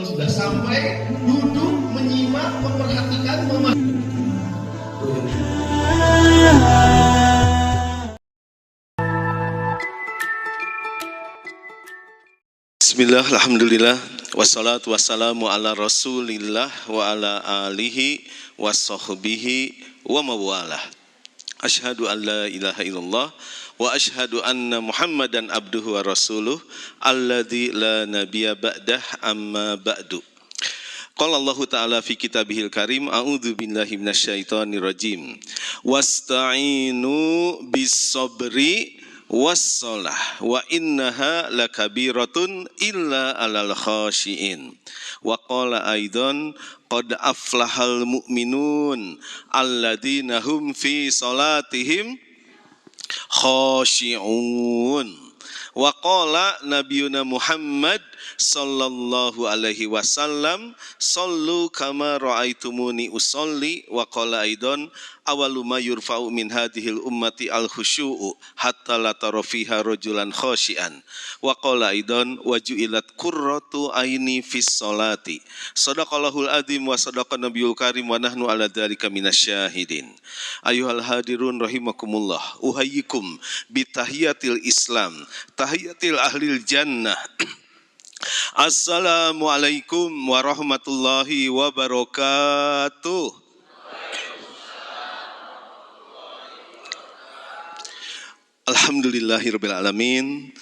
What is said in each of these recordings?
Sudah sampai duduk, menyimak, memperhatikan, memahami. Bismillah, alhamdulillah, wassalatu wassalamu ala rasulillah wa ala alihi wa sahbihi wa mawalah. Asyhadu an la ilaha illallah wa asyhadu anna muhammadan abduhu wa rasuluh alladzi la nabiyya ba'dah amma ba'du. Qala Allah Ta'ala fi kitabihil karim, a'udzu billahi minasyaitonir rajim. Wasta'inu bis sabri wassalah wa innaha lakabiratun illa alal khashiin. Wa qala aidan qad aflahal mu'minun alladzina hum fi salatihim khashi'un. Wa qala nabiyuna Muhammad sallallahu alaihi wasallam sallu kama ra'aitumuni usolli. Wa qala aidan awalu ma yurfa'u min hadhil ummati al khusyu'u hatta la tara fiha rajulan khashian. Wa qala aidan waju'ilat qurratu aini fis salati. Shadaqallahul adzim wa sadaqa nabiyul karim wa nahnu ala dzalika minasyahidin. Ayuhal hadirun rahimakumullah, uhayyikum bitahiyatil islam, tahiyatil ahlil jannah. Assalamualaikum warahmatullahi wabarakatuh. Alhamdulillahirabbil alamin.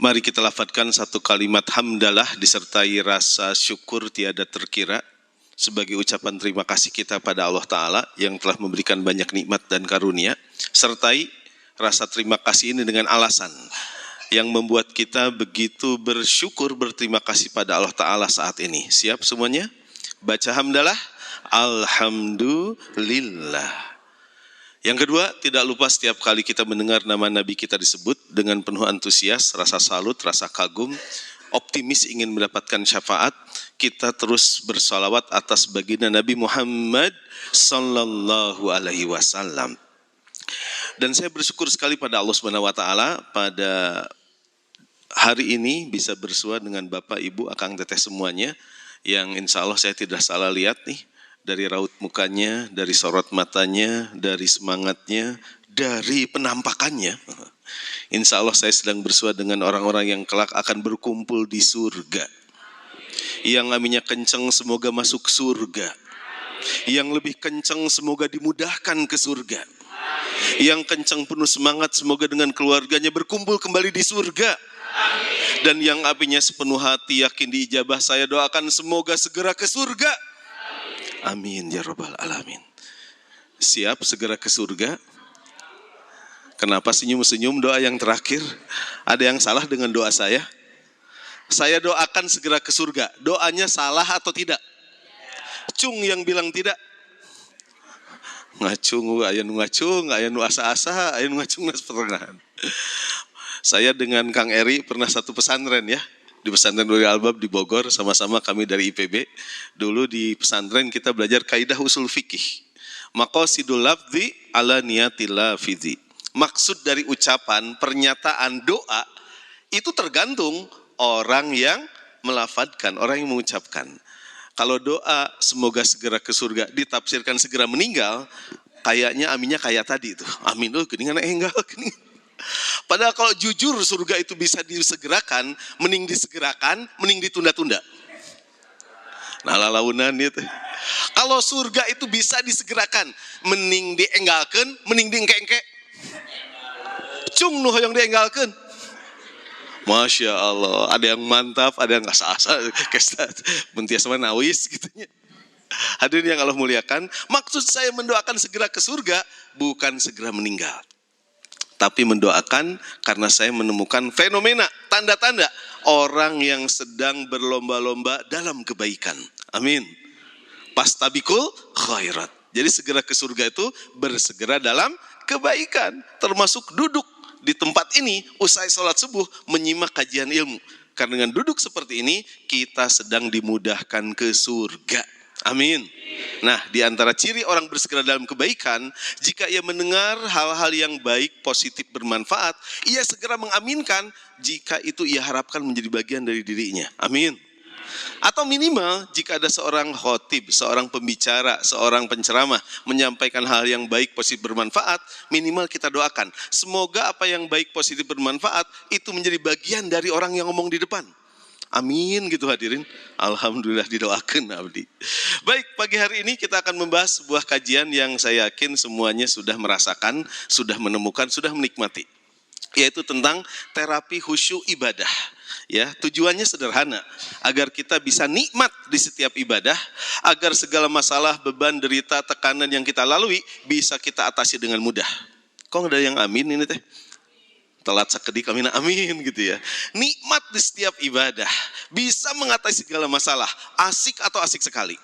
Mari kita lafadzkan satu kalimat hamdalah disertai rasa syukur tiada terkira sebagai ucapan terima kasih kita pada Allah Ta'ala yang telah memberikan banyak nikmat dan karunia. Sertai rasa terima kasih ini dengan alasan yang membuat kita begitu bersyukur, berterima kasih pada Allah Ta'ala saat ini. Siap semuanya? Baca hamdalah. Alhamdulillah. Yang kedua, tidak lupa setiap kali kita mendengar nama Nabi kita disebut dengan penuh antusias, rasa salut, rasa kagum, optimis ingin mendapatkan syafaat, kita terus bersalawat atas baginda Nabi Muhammad sallallahu alaihi wasallam. Dan saya bersyukur sekali pada Allah Subhanahu wa taala pada hari ini bisa bersua dengan Bapak, Ibu, Akang, Teteh semuanya yang insya Allah saya tidak salah lihat nih. Dari raut mukanya, dari sorot matanya, dari semangatnya, dari penampakannya. Insya Allah saya sedang bersua dengan orang-orang yang kelak akan berkumpul di surga. Yang aminnya kenceng semoga masuk surga. Yang lebih kenceng semoga dimudahkan ke surga. Yang kenceng penuh semangat semoga dengan keluarganya berkumpul kembali di surga. Dan yang apinya sepenuh hati yakin diijabah, saya doakan semoga segera ke surga. Amin ya rabbal alamin. Siap segera ke surga? Kenapa senyum-senyum doa yang terakhir? Ada yang salah dengan doa saya? Saya doakan segera ke surga. Doanya salah atau tidak? Cung yang bilang tidak. Ngacung, aya nu ngacung, aya nu asa-asa, aya nu ngacung nas pertengahan. Saya dengan Kang Eri pernah satu pesantren ya. Di pesantren Nurul Albab di Bogor, sama-sama kami dari IPB. Dulu di pesantren kita belajar kaidah usul fikih. Maqasidul lafzi ala niyatil lafzi. Maksud dari ucapan, pernyataan, doa itu tergantung orang yang melafadzkan, orang yang mengucapkan. Kalau doa semoga segera ke surga ditafsirkan segera meninggal, kayaknya aminnya kayak tadi itu. Amin loh, geningan enggal gening. Padahal kalau jujur surga itu bisa disegerakan, mending disegerakan, mending ditunda-tunda. Nah lalaunan itu. Kalau surga itu bisa disegerakan, mending dienggalkan, mending diengke-engke. Cung nuh yang dienggalkan. Masya Allah, ada yang mantap, ada yang asa-asa, mentias manawis gitunya. Hadirin yang Allah muliakan, maksud saya mendoakan segera ke surga, bukan segera meninggal. Tapi mendoakan karena saya menemukan fenomena, tanda-tanda orang yang sedang berlomba-lomba dalam kebaikan. Amin. Pastabikul khairat. Jadi segera ke surga itu bersegera dalam kebaikan. Termasuk duduk di tempat ini usai sholat subuh menyimak kajian ilmu. Karena dengan duduk seperti ini kita sedang dimudahkan ke surga. Amin. Nah, di antara ciri orang bersegera dalam kebaikan, jika ia mendengar hal-hal yang baik, positif, bermanfaat, ia segera mengaminkan jika itu ia harapkan menjadi bagian dari dirinya. Amin. Atau minimal jika ada seorang khotib, seorang pembicara, seorang penceramah menyampaikan hal yang baik, positif, bermanfaat, minimal kita doakan. Semoga apa yang baik, positif, bermanfaat itu menjadi bagian dari orang yang ngomong di depan. Amin gitu hadirin. Alhamdulillah didoakan abdi. Baik, pagi hari ini kita akan membahas sebuah kajian yang saya yakin semuanya sudah merasakan, sudah menemukan, sudah menikmati. Yaitu tentang terapi khusyuk ibadah. Ya, tujuannya sederhana, agar kita bisa nikmat di setiap ibadah, agar segala masalah, beban, derita, tekanan yang kita lalui bisa kita atasi dengan mudah. Kok ada yang amin ini teh? Telat sakedik amin amin gitu ya. Nikmat di setiap ibadah, bisa mengatasi segala masalah, asik atau asik sekali.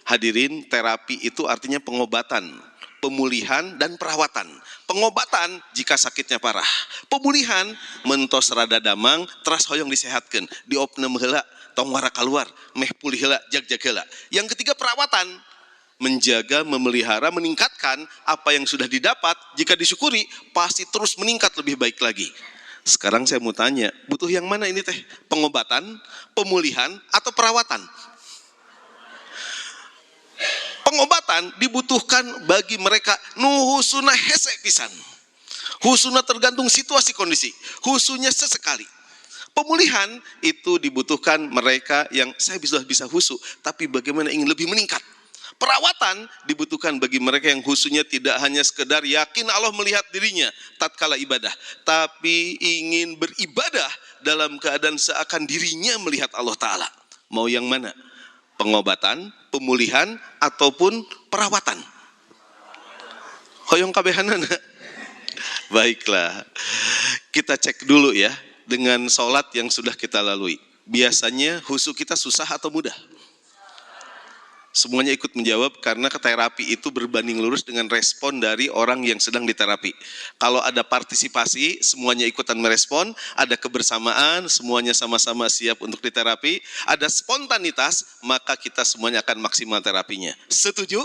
Hadirin, terapi itu artinya pengobatan, pemulihan dan perawatan. Pengobatan jika sakitnya parah. Pemulihan mentos rada damang, teras hoyong disehatkan, diopnem heula, tong wara keluar, meh pulih heula, jag-jag heula. Yang ketiga perawatan, menjaga, memelihara, meningkatkan apa yang sudah didapat. Jika disyukuri, pasti terus meningkat lebih baik lagi. Sekarang saya mau tanya, butuh yang mana ini teh? Pengobatan, pemulihan, atau perawatan? Pengobatan dibutuhkan bagi mereka nuhusuna hese pisan. Husuna tergantung situasi kondisi, husunya sesekali. Pemulihan itu dibutuhkan mereka yang saya bisa husu, tapi bagaimana ingin lebih meningkat. Perawatan dibutuhkan bagi mereka yang husunya tidak hanya sekedar yakin Allah melihat dirinya tatkala ibadah, tapi ingin beribadah dalam keadaan seakan dirinya melihat Allah Ta'ala. Mau yang mana? Pengobatan, pemulihan, ataupun perawatan? Hoyong kabehanana. Baiklah, kita cek dulu ya dengan sholat yang sudah kita lalui. Biasanya khusyuk kita susah atau mudah? Semuanya ikut menjawab karena terapi itu berbanding lurus dengan respon dari orang yang sedang diterapi. Kalau ada partisipasi, semuanya ikutan merespon, ada kebersamaan, semuanya sama-sama siap untuk diterapi, ada spontanitas, maka kita semuanya akan maksimal terapinya. Setuju?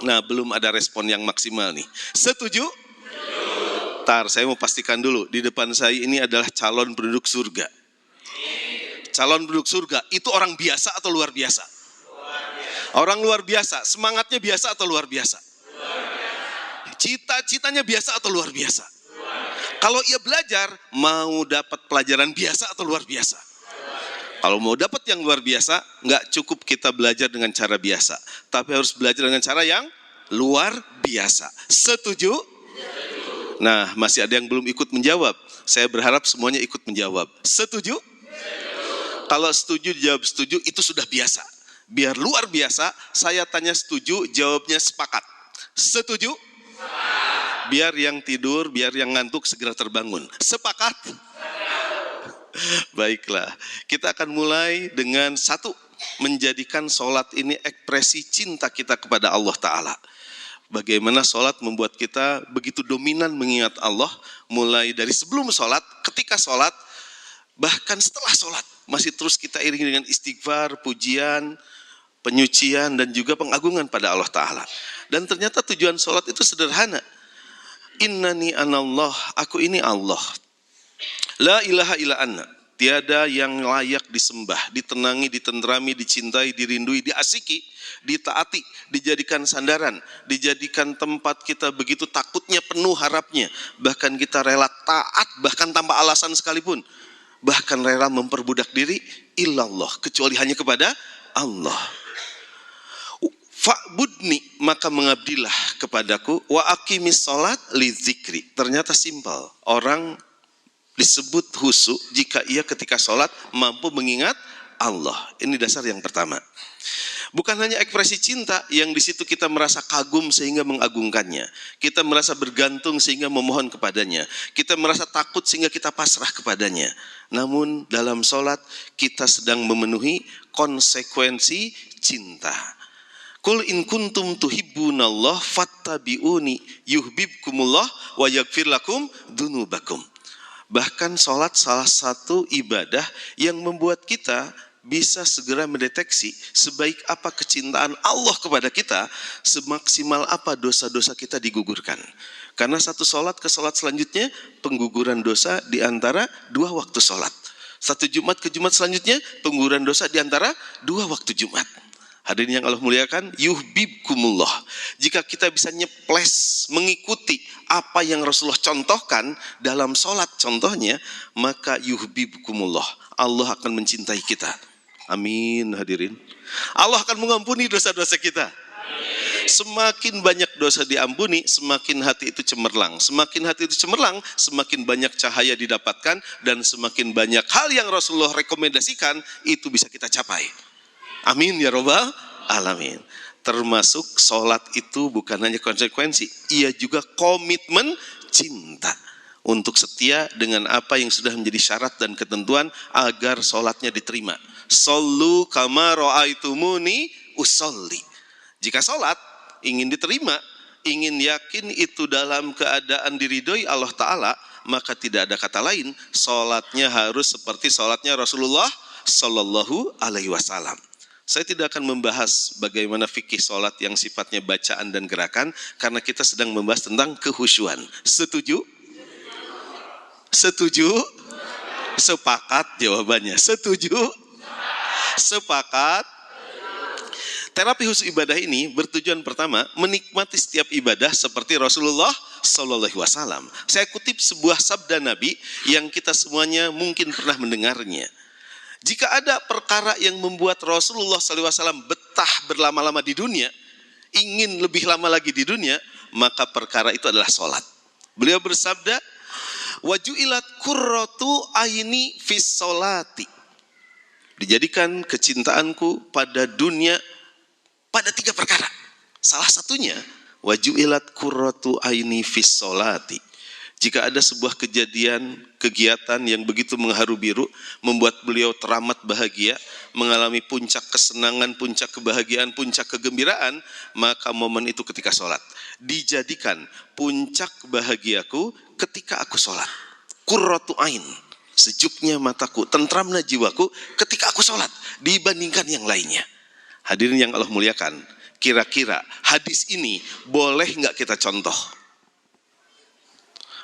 Nah, belum ada respon yang maksimal nih. Setuju? Tar, saya mau pastikan dulu, di depan saya ini adalah calon penduduk surga. Calon penduduk surga, itu orang biasa atau luar biasa? Orang luar biasa, semangatnya biasa atau luar biasa? Cita-citanya biasa atau luar biasa? Kalau ia belajar, mau dapat pelajaran biasa atau luar biasa? Kalau mau dapat yang luar biasa, nggak cukup kita belajar dengan cara biasa, tapi harus belajar dengan cara yang luar biasa. Setuju? Nah, masih ada yang belum ikut menjawab. Saya berharap semuanya ikut menjawab. Setuju? Kalau setuju, jawab setuju, itu sudah biasa. Biar luar biasa, saya tanya setuju, jawabnya sepakat. Setuju? Biar yang tidur, biar yang ngantuk segera terbangun. Sepakat? Baiklah, kita akan mulai dengan satu, menjadikan sholat ini ekspresi cinta kita kepada Allah Ta'ala. Bagaimana sholat membuat kita begitu dominan mengingat Allah, mulai dari sebelum sholat, ketika sholat, bahkan setelah sholat, masih terus kita iringi dengan istighfar, pujian, penyucian, dan juga pengagungan pada Allah Ta'ala. Dan ternyata tujuan sholat itu sederhana. Innani anallah, aku ini Allah. La ilaha illa anna, tiada yang layak disembah, ditenangi, ditenterami, dicintai, dirindui, diasiki, ditaati, dijadikan sandaran, dijadikan tempat kita begitu takutnya, penuh harapnya. Bahkan kita rela taat, bahkan tanpa alasan sekalipun. Bahkan rela memperbudak diri, illallah, kecuali hanya kepada Allah. Fa'budni, maka mengabdilah kepadaku, wa aqimis sholat li zikri. Ternyata simpel. Orang disebut khusyuk jika ia ketika sholat mampu mengingat Allah. Ini dasar yang pertama. Bukan hanya ekspresi cinta yang di situ kita merasa kagum sehingga mengagungkannya. Kita merasa bergantung sehingga memohon kepadanya. Kita merasa takut sehingga kita pasrah kepadanya. Namun dalam sholat kita sedang memenuhi konsekuensi cinta. Qul in kuntum tuhibbunallah fattabi'uni yuhibbukumullah wa yaghfir lakum dzunubakum. Bahkan sholat salah satu ibadah yang membuat kita bisa segera mendeteksi sebaik apa kecintaan Allah kepada kita, semaksimal apa dosa-dosa kita digugurkan. Karena satu sholat ke sholat selanjutnya, pengguguran dosa di antara dua waktu sholat. Satu Jumat ke Jumat selanjutnya pengguguran dosa di antara 2 waktu Jumat. Hadirin yang Allah muliakan, yuhibbukumullah. Jika kita bisa nyeples mengikuti apa yang Rasulullah contohkan dalam sholat contohnya, maka yuhibbukumullah. Allah akan mencintai kita. Amin hadirin. Allah akan mengampuni dosa-dosa kita. Semakin banyak dosa diampuni, semakin hati itu cemerlang. Semakin hati itu cemerlang, semakin banyak cahaya didapatkan, dan semakin banyak hal yang Rasulullah rekomendasikan, itu bisa kita capai. Amin ya Rabbal Alamin. Termasuk sholat itu bukan hanya konsekuensi, ia juga komitmen cinta. Untuk setia dengan apa yang sudah menjadi syarat dan ketentuan agar sholatnya diterima. Shollu kama ra'aitumuni usolli. Jika sholat ingin diterima, ingin yakin itu dalam keadaan diridhoi Allah Ta'ala, maka tidak ada kata lain, sholatnya harus seperti sholatnya Rasulullah Sallallahu Alaihi Wasallam. Saya tidak akan membahas bagaimana fikih sholat yang sifatnya bacaan dan gerakan, karena kita sedang membahas tentang kehusyuan. Setuju? Setuju? Sepakat jawabannya. Setuju? Sepakat? Terapi khusus ibadah ini bertujuan pertama, menikmati setiap ibadah seperti Rasulullah Sallallahu Alaihi Wasallam. Saya kutip sebuah sabda Nabi yang kita semuanya mungkin pernah mendengarnya. Jika ada perkara yang membuat Rasulullah Sallallahu Alaihi Wasallam betah berlama-lama di dunia, ingin lebih lama lagi di dunia, maka perkara itu adalah sholat. Beliau bersabda, waju'ilat qurratu aini fis sholati. Dijadikan kecintaanku pada dunia pada 3 perkara. Salah satunya, waju'ilat qurratu aini fis sholati. Jika ada sebuah kejadian, kegiatan yang begitu mengharu biru, membuat beliau teramat bahagia, mengalami puncak kesenangan, puncak kebahagiaan, puncak kegembiraan, maka momen itu ketika sholat. Dijadikan puncak bahagiaku ketika aku sholat. Qurratu ain, sejuknya mataku, tentramnya jiwaku ketika aku sholat, dibandingkan yang lainnya. Hadirin yang Allah muliakan, kira-kira hadis ini boleh nggak kita contoh?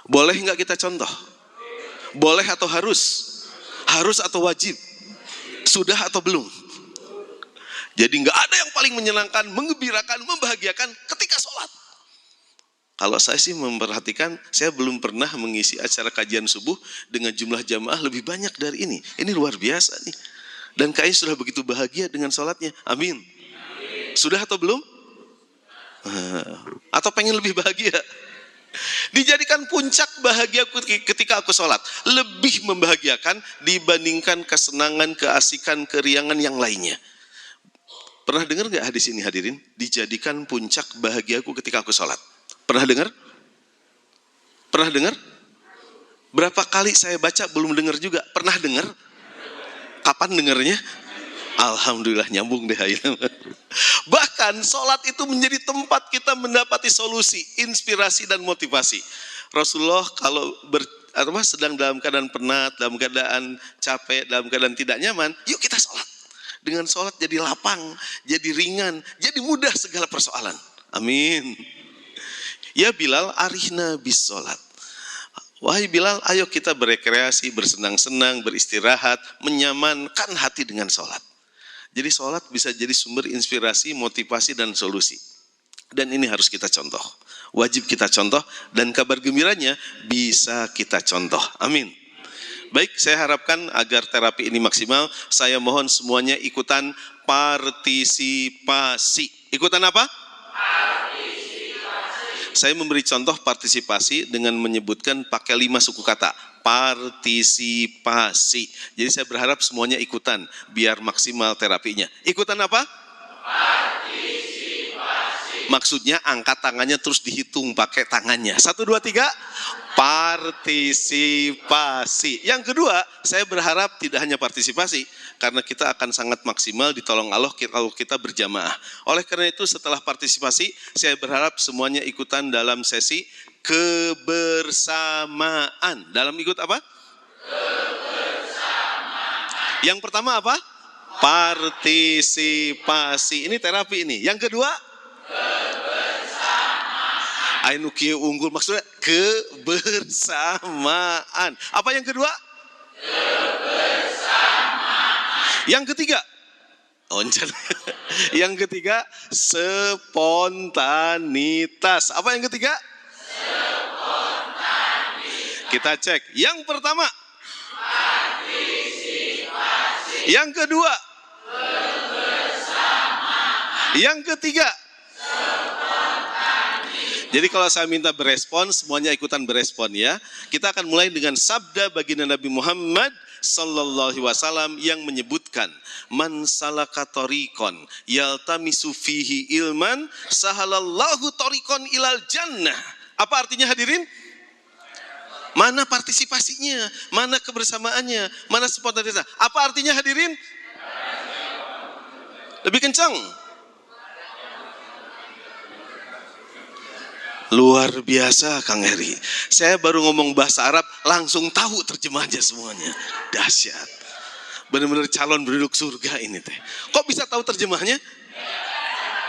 Boleh nggak kita contoh? Boleh atau harus? Harus atau wajib? Sudah atau belum? Jadi nggak ada yang paling menyenangkan, menggembirakan, membahagiakan ketika sholat. Kalau saya sih memperhatikan, saya belum pernah mengisi acara kajian subuh dengan jumlah jamaah lebih banyak dari ini. Ini luar biasa nih. Dan kayaknya sudah begitu bahagia dengan sholatnya. Amin. Sudah atau belum? Atau pengen lebih bahagia? Dijadikan puncak bahagia ketika aku sholat, lebih membahagiakan dibandingkan kesenangan, keasikan, keriangan yang lainnya. Pernah dengar gak hadis ini hadirin? Dijadikan puncak bahagiaku ketika aku sholat. Pernah dengar? Pernah dengar? Berapa kali saya baca belum dengar juga. Pernah dengar? Kapan dengarnya? Alhamdulillah nyambung deh. Bahkan sholat itu menjadi tempat kita mendapati solusi, inspirasi dan motivasi. Rasulullah kalau sedang dalam keadaan penat, dalam keadaan capek, dalam keadaan tidak nyaman, yuk kita sholat. Dengan sholat jadi lapang, jadi ringan, jadi mudah segala persoalan. Amin. Ya Bilal, arihna bis sholat. Wahai Bilal, ayo kita berekreasi, bersenang-senang, beristirahat, menyamankan hati dengan sholat. Jadi sholat bisa jadi sumber inspirasi, motivasi, dan solusi. Dan ini harus kita contoh. Wajib kita contoh, dan kabar gembiranya bisa kita contoh. Amin. Baik, saya harapkan agar terapi ini maksimal, saya mohon semuanya ikutan partisipasi. Ikutan apa? Partisipasi. Saya memberi contoh partisipasi dengan menyebutkan pakai 5 suku kata. Partisipasi. Jadi saya berharap semuanya ikutan biar maksimal terapinya. Ikutan apa? Partisipasi. Maksudnya angkat tangannya terus dihitung pakai tangannya. 1, 2, 3. Partisipasi. Yang kedua, saya berharap tidak hanya partisipasi, karena kita akan sangat maksimal ditolong Allah kalau kita berjamaah. Oleh karena itu setelah partisipasi, saya berharap semuanya ikutan dalam sesi kebersamaan. Dalam ikut apa? Kebersamaan. Yang pertama apa? Partisipasi. Ini terapi ini. Yang kedua? Kebersamaan. Ainu kieu unggul, maksudnya kebersamaan. Apa yang kedua? Kebersamaan. Yang ketiga, yang ketiga spontanitas. Apa yang ketiga? Spontanitas. Kita cek. Yang pertama, partisipasi. Yang kedua, berbersama. Yang ketiga, spontanitas. Jadi kalau saya minta berespon, semuanya ikutan berespon ya. Kita akan mulai dengan sabda baginda Nabi Muhammad sallallahu alaihi wasallam yang menyebutkan, man salaka tariqan yaltamisu fihi ilman sahalallahu tariqan ilal jannah. Apa artinya hadirin? Mana partisipasinya? Mana kebersamaannya? Mana spontanitasnya? Apa artinya hadirin? Lebih kencang. Luar biasa Kang Eri. Saya baru ngomong bahasa Arab langsung tahu terjemahnya semuanya. Dahsyat. Benar-benar calon penduduk surga ini teh. Kok bisa tahu terjemahnya?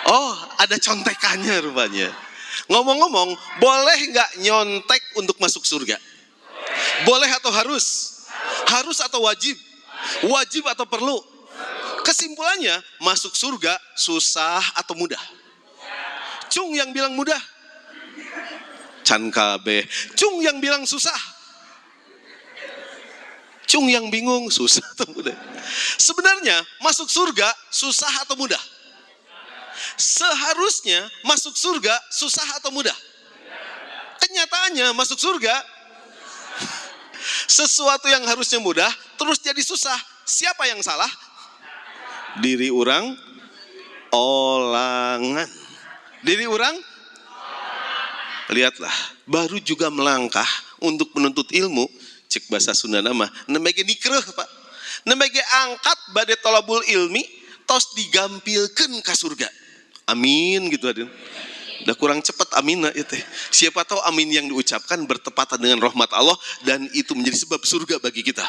Oh, ada contekannya rupanya. Ngomong-ngomong, boleh nggak nyontek untuk masuk surga? Boleh atau harus? Harus atau wajib? Wajib atau perlu? Kesimpulannya, masuk surga susah atau mudah? Cung yang bilang mudah. Can kabeh. Cung yang bilang susah. Cung yang bingung susah atau mudah. Sebenarnya masuk surga susah atau mudah? Seharusnya masuk surga susah atau mudah? Kenyataannya masuk surga sesuatu yang harusnya mudah terus jadi susah. Siapa yang salah? Diri orang olangan. Diri orang. Lihatlah, baru juga melangkah untuk menuntut ilmu, cek bahasa Sunda nama, nemege nikreuh Pak. Nemege angkat bade tolabul ilmi, tos digampilkeun ka surga. Amin gitu hadirin. Udah kurang cepat aminnya itu. Siapa tahu amin yang diucapkan bertepatan dengan rahmat Allah dan itu menjadi sebab surga bagi kita.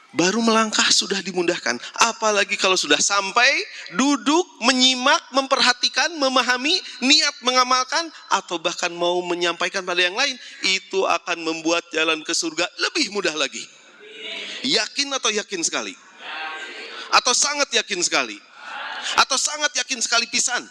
Baru melangkah sudah dimudahkan. Apalagi kalau sudah sampai, duduk, menyimak, memperhatikan, memahami, niat mengamalkan, atau bahkan mau menyampaikan pada yang lain, itu akan membuat jalan ke surga lebih mudah lagi. Yakin atau yakin sekali? Atau sangat yakin sekali? Atau sangat yakin sekali pisan?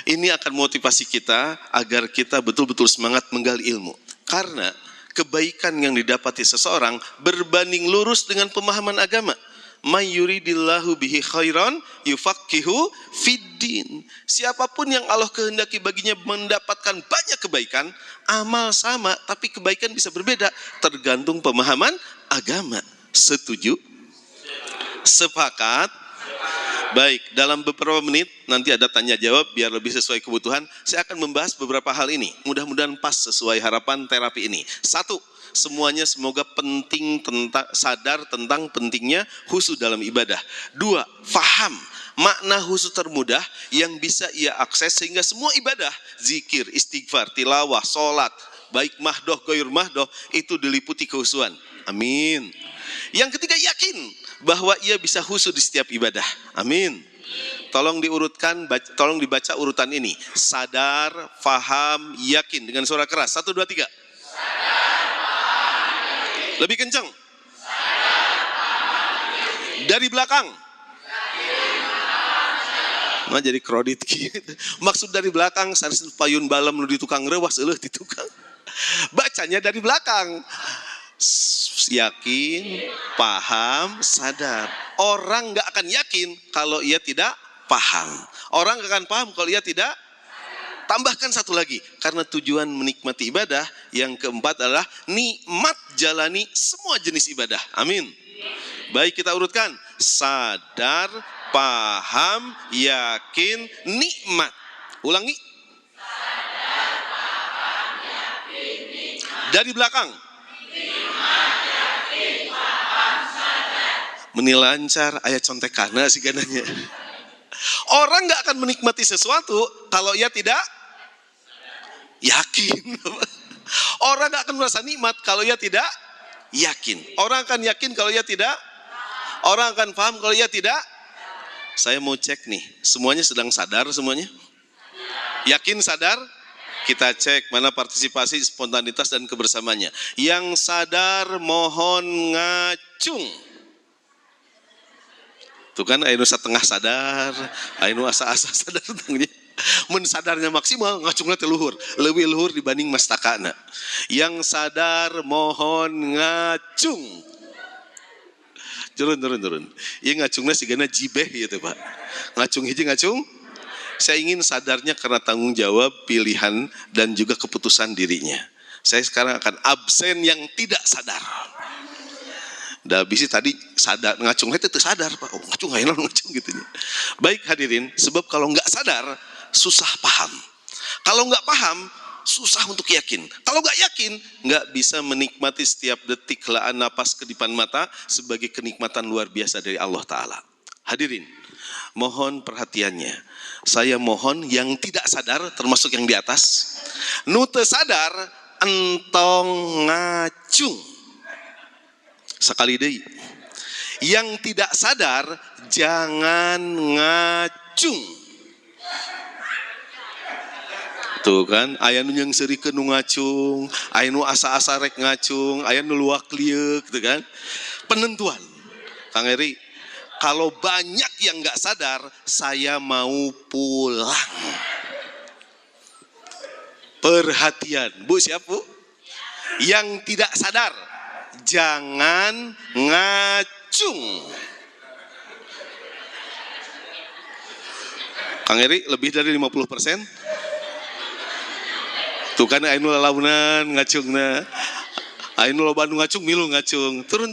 Ini akan motivasi kita agar kita betul-betul semangat menggali ilmu. Karena kebaikan yang didapati seseorang berbanding lurus dengan pemahaman agama. May yuridillahu bihi khairan yufaqihu fiddin. Siapapun yang Allah kehendaki baginya mendapatkan banyak kebaikan, amal sama tapi kebaikan bisa berbeda tergantung pemahaman agama. Setuju? Sepakat? Baik, dalam beberapa menit nanti ada tanya jawab biar lebih sesuai kebutuhan. Saya akan membahas beberapa hal ini. Mudah-mudahan pas sesuai harapan terapi ini. Satu, semuanya semoga sadar tentang pentingnya khusyuk dalam ibadah. Dua, faham makna khusyuk termudah yang bisa ia akses sehingga semua ibadah, zikir, istighfar, tilawah, sholat, baik mahdoh, goyur mahdoh, itu diliputi kekhusyuan. Amin. Yang ketiga, yakin bahwa ia bisa khusyuk di setiap ibadah. Amin. Tolong diurutkan, tolong dibaca urutan ini. Sadar, faham, yakin. Dengan suara keras. 1, 2, 3. Sadar, faham, yakin. Lebih kencang. Sadar, faham, yakin. Dari belakang. Nah, jadi kredit gitu. Maksud dari belakang, sanes payun balam lu di tukang rewas eueuh di tukang. Bacanya dari belakang. Yakin, paham, sadar. Orang gak akan yakin kalau ia tidak paham. Orang gak akan paham kalau ia tidak. Tambahkan satu lagi, karena tujuan menikmati ibadah. Yang keempat adalah nikmat jalani semua jenis ibadah. Amin. Baik, kita urutkan. Sadar, paham, yakin, nikmat. Ulangi. Sadar, paham, yakin, nikmat. Dari belakang. Meni lancar, ayat contekana sih gananya. Orang gak akan menikmati sesuatu kalau ia tidak yakin. Orang gak akan merasa nikmat kalau ia tidak yakin. Orang akan yakin kalau ia tidak. Orang akan paham kalau ia tidak. Saya mau cek nih, semuanya sedang sadar semuanya? Yakin, sadar? Kita cek mana partisipasi, spontanitas, dan kebersamaannya. Yang sadar mohon ngacung. Tuh kan ayeuna setengah sadar, ayeuna asa-asa sadar tentangnya. Mun sadarnya maksimal ngacungna teh luhur, leuwih luhur dibanding mastakana. Yang sadar mohon ngacung. Turun. Ieu ngacungna sigana jibeh ieu teh, Pak. Ngacung hiji ngacung. Saya ingin sadarnya karena tanggung jawab, pilihan, dan juga keputusan dirinya. Saya sekarang akan absen yang tidak sadar. Dah bisi tadi sadar ngacungnya itu sadar, Pak. Oh, ngacung ayeuna ngacung gitu. Baik hadirin, sebab kalau nggak sadar susah paham. Kalau nggak paham susah untuk yakin. Kalau nggak yakin nggak bisa menikmati setiap detik helaan napas kedipan mata sebagai kenikmatan luar biasa dari Allah Ta'ala. Hadirin, mohon perhatiannya. Saya mohon yang tidak sadar termasuk yang di atas, nu teu sadar entong ngacung. Sekali deui. Yang tidak sadar jangan ngacung. Tuh kan, aya nu nyeungsirikeun nu ngacung, aya nu asa-asa rek ngacung, aya nu luak lieu gitu kan. Penentuan. Kang Eri, kalau banyak yang nggak sadar, saya mau pulang. Perhatian, Bu, siap Bu? Yang tidak sadar, jangan ngacung. Kang Eri, lebih dari 50%? Tuh kan anu lalaunan ngacungna. Anu loba anu ngacung milu ngacung. Turun.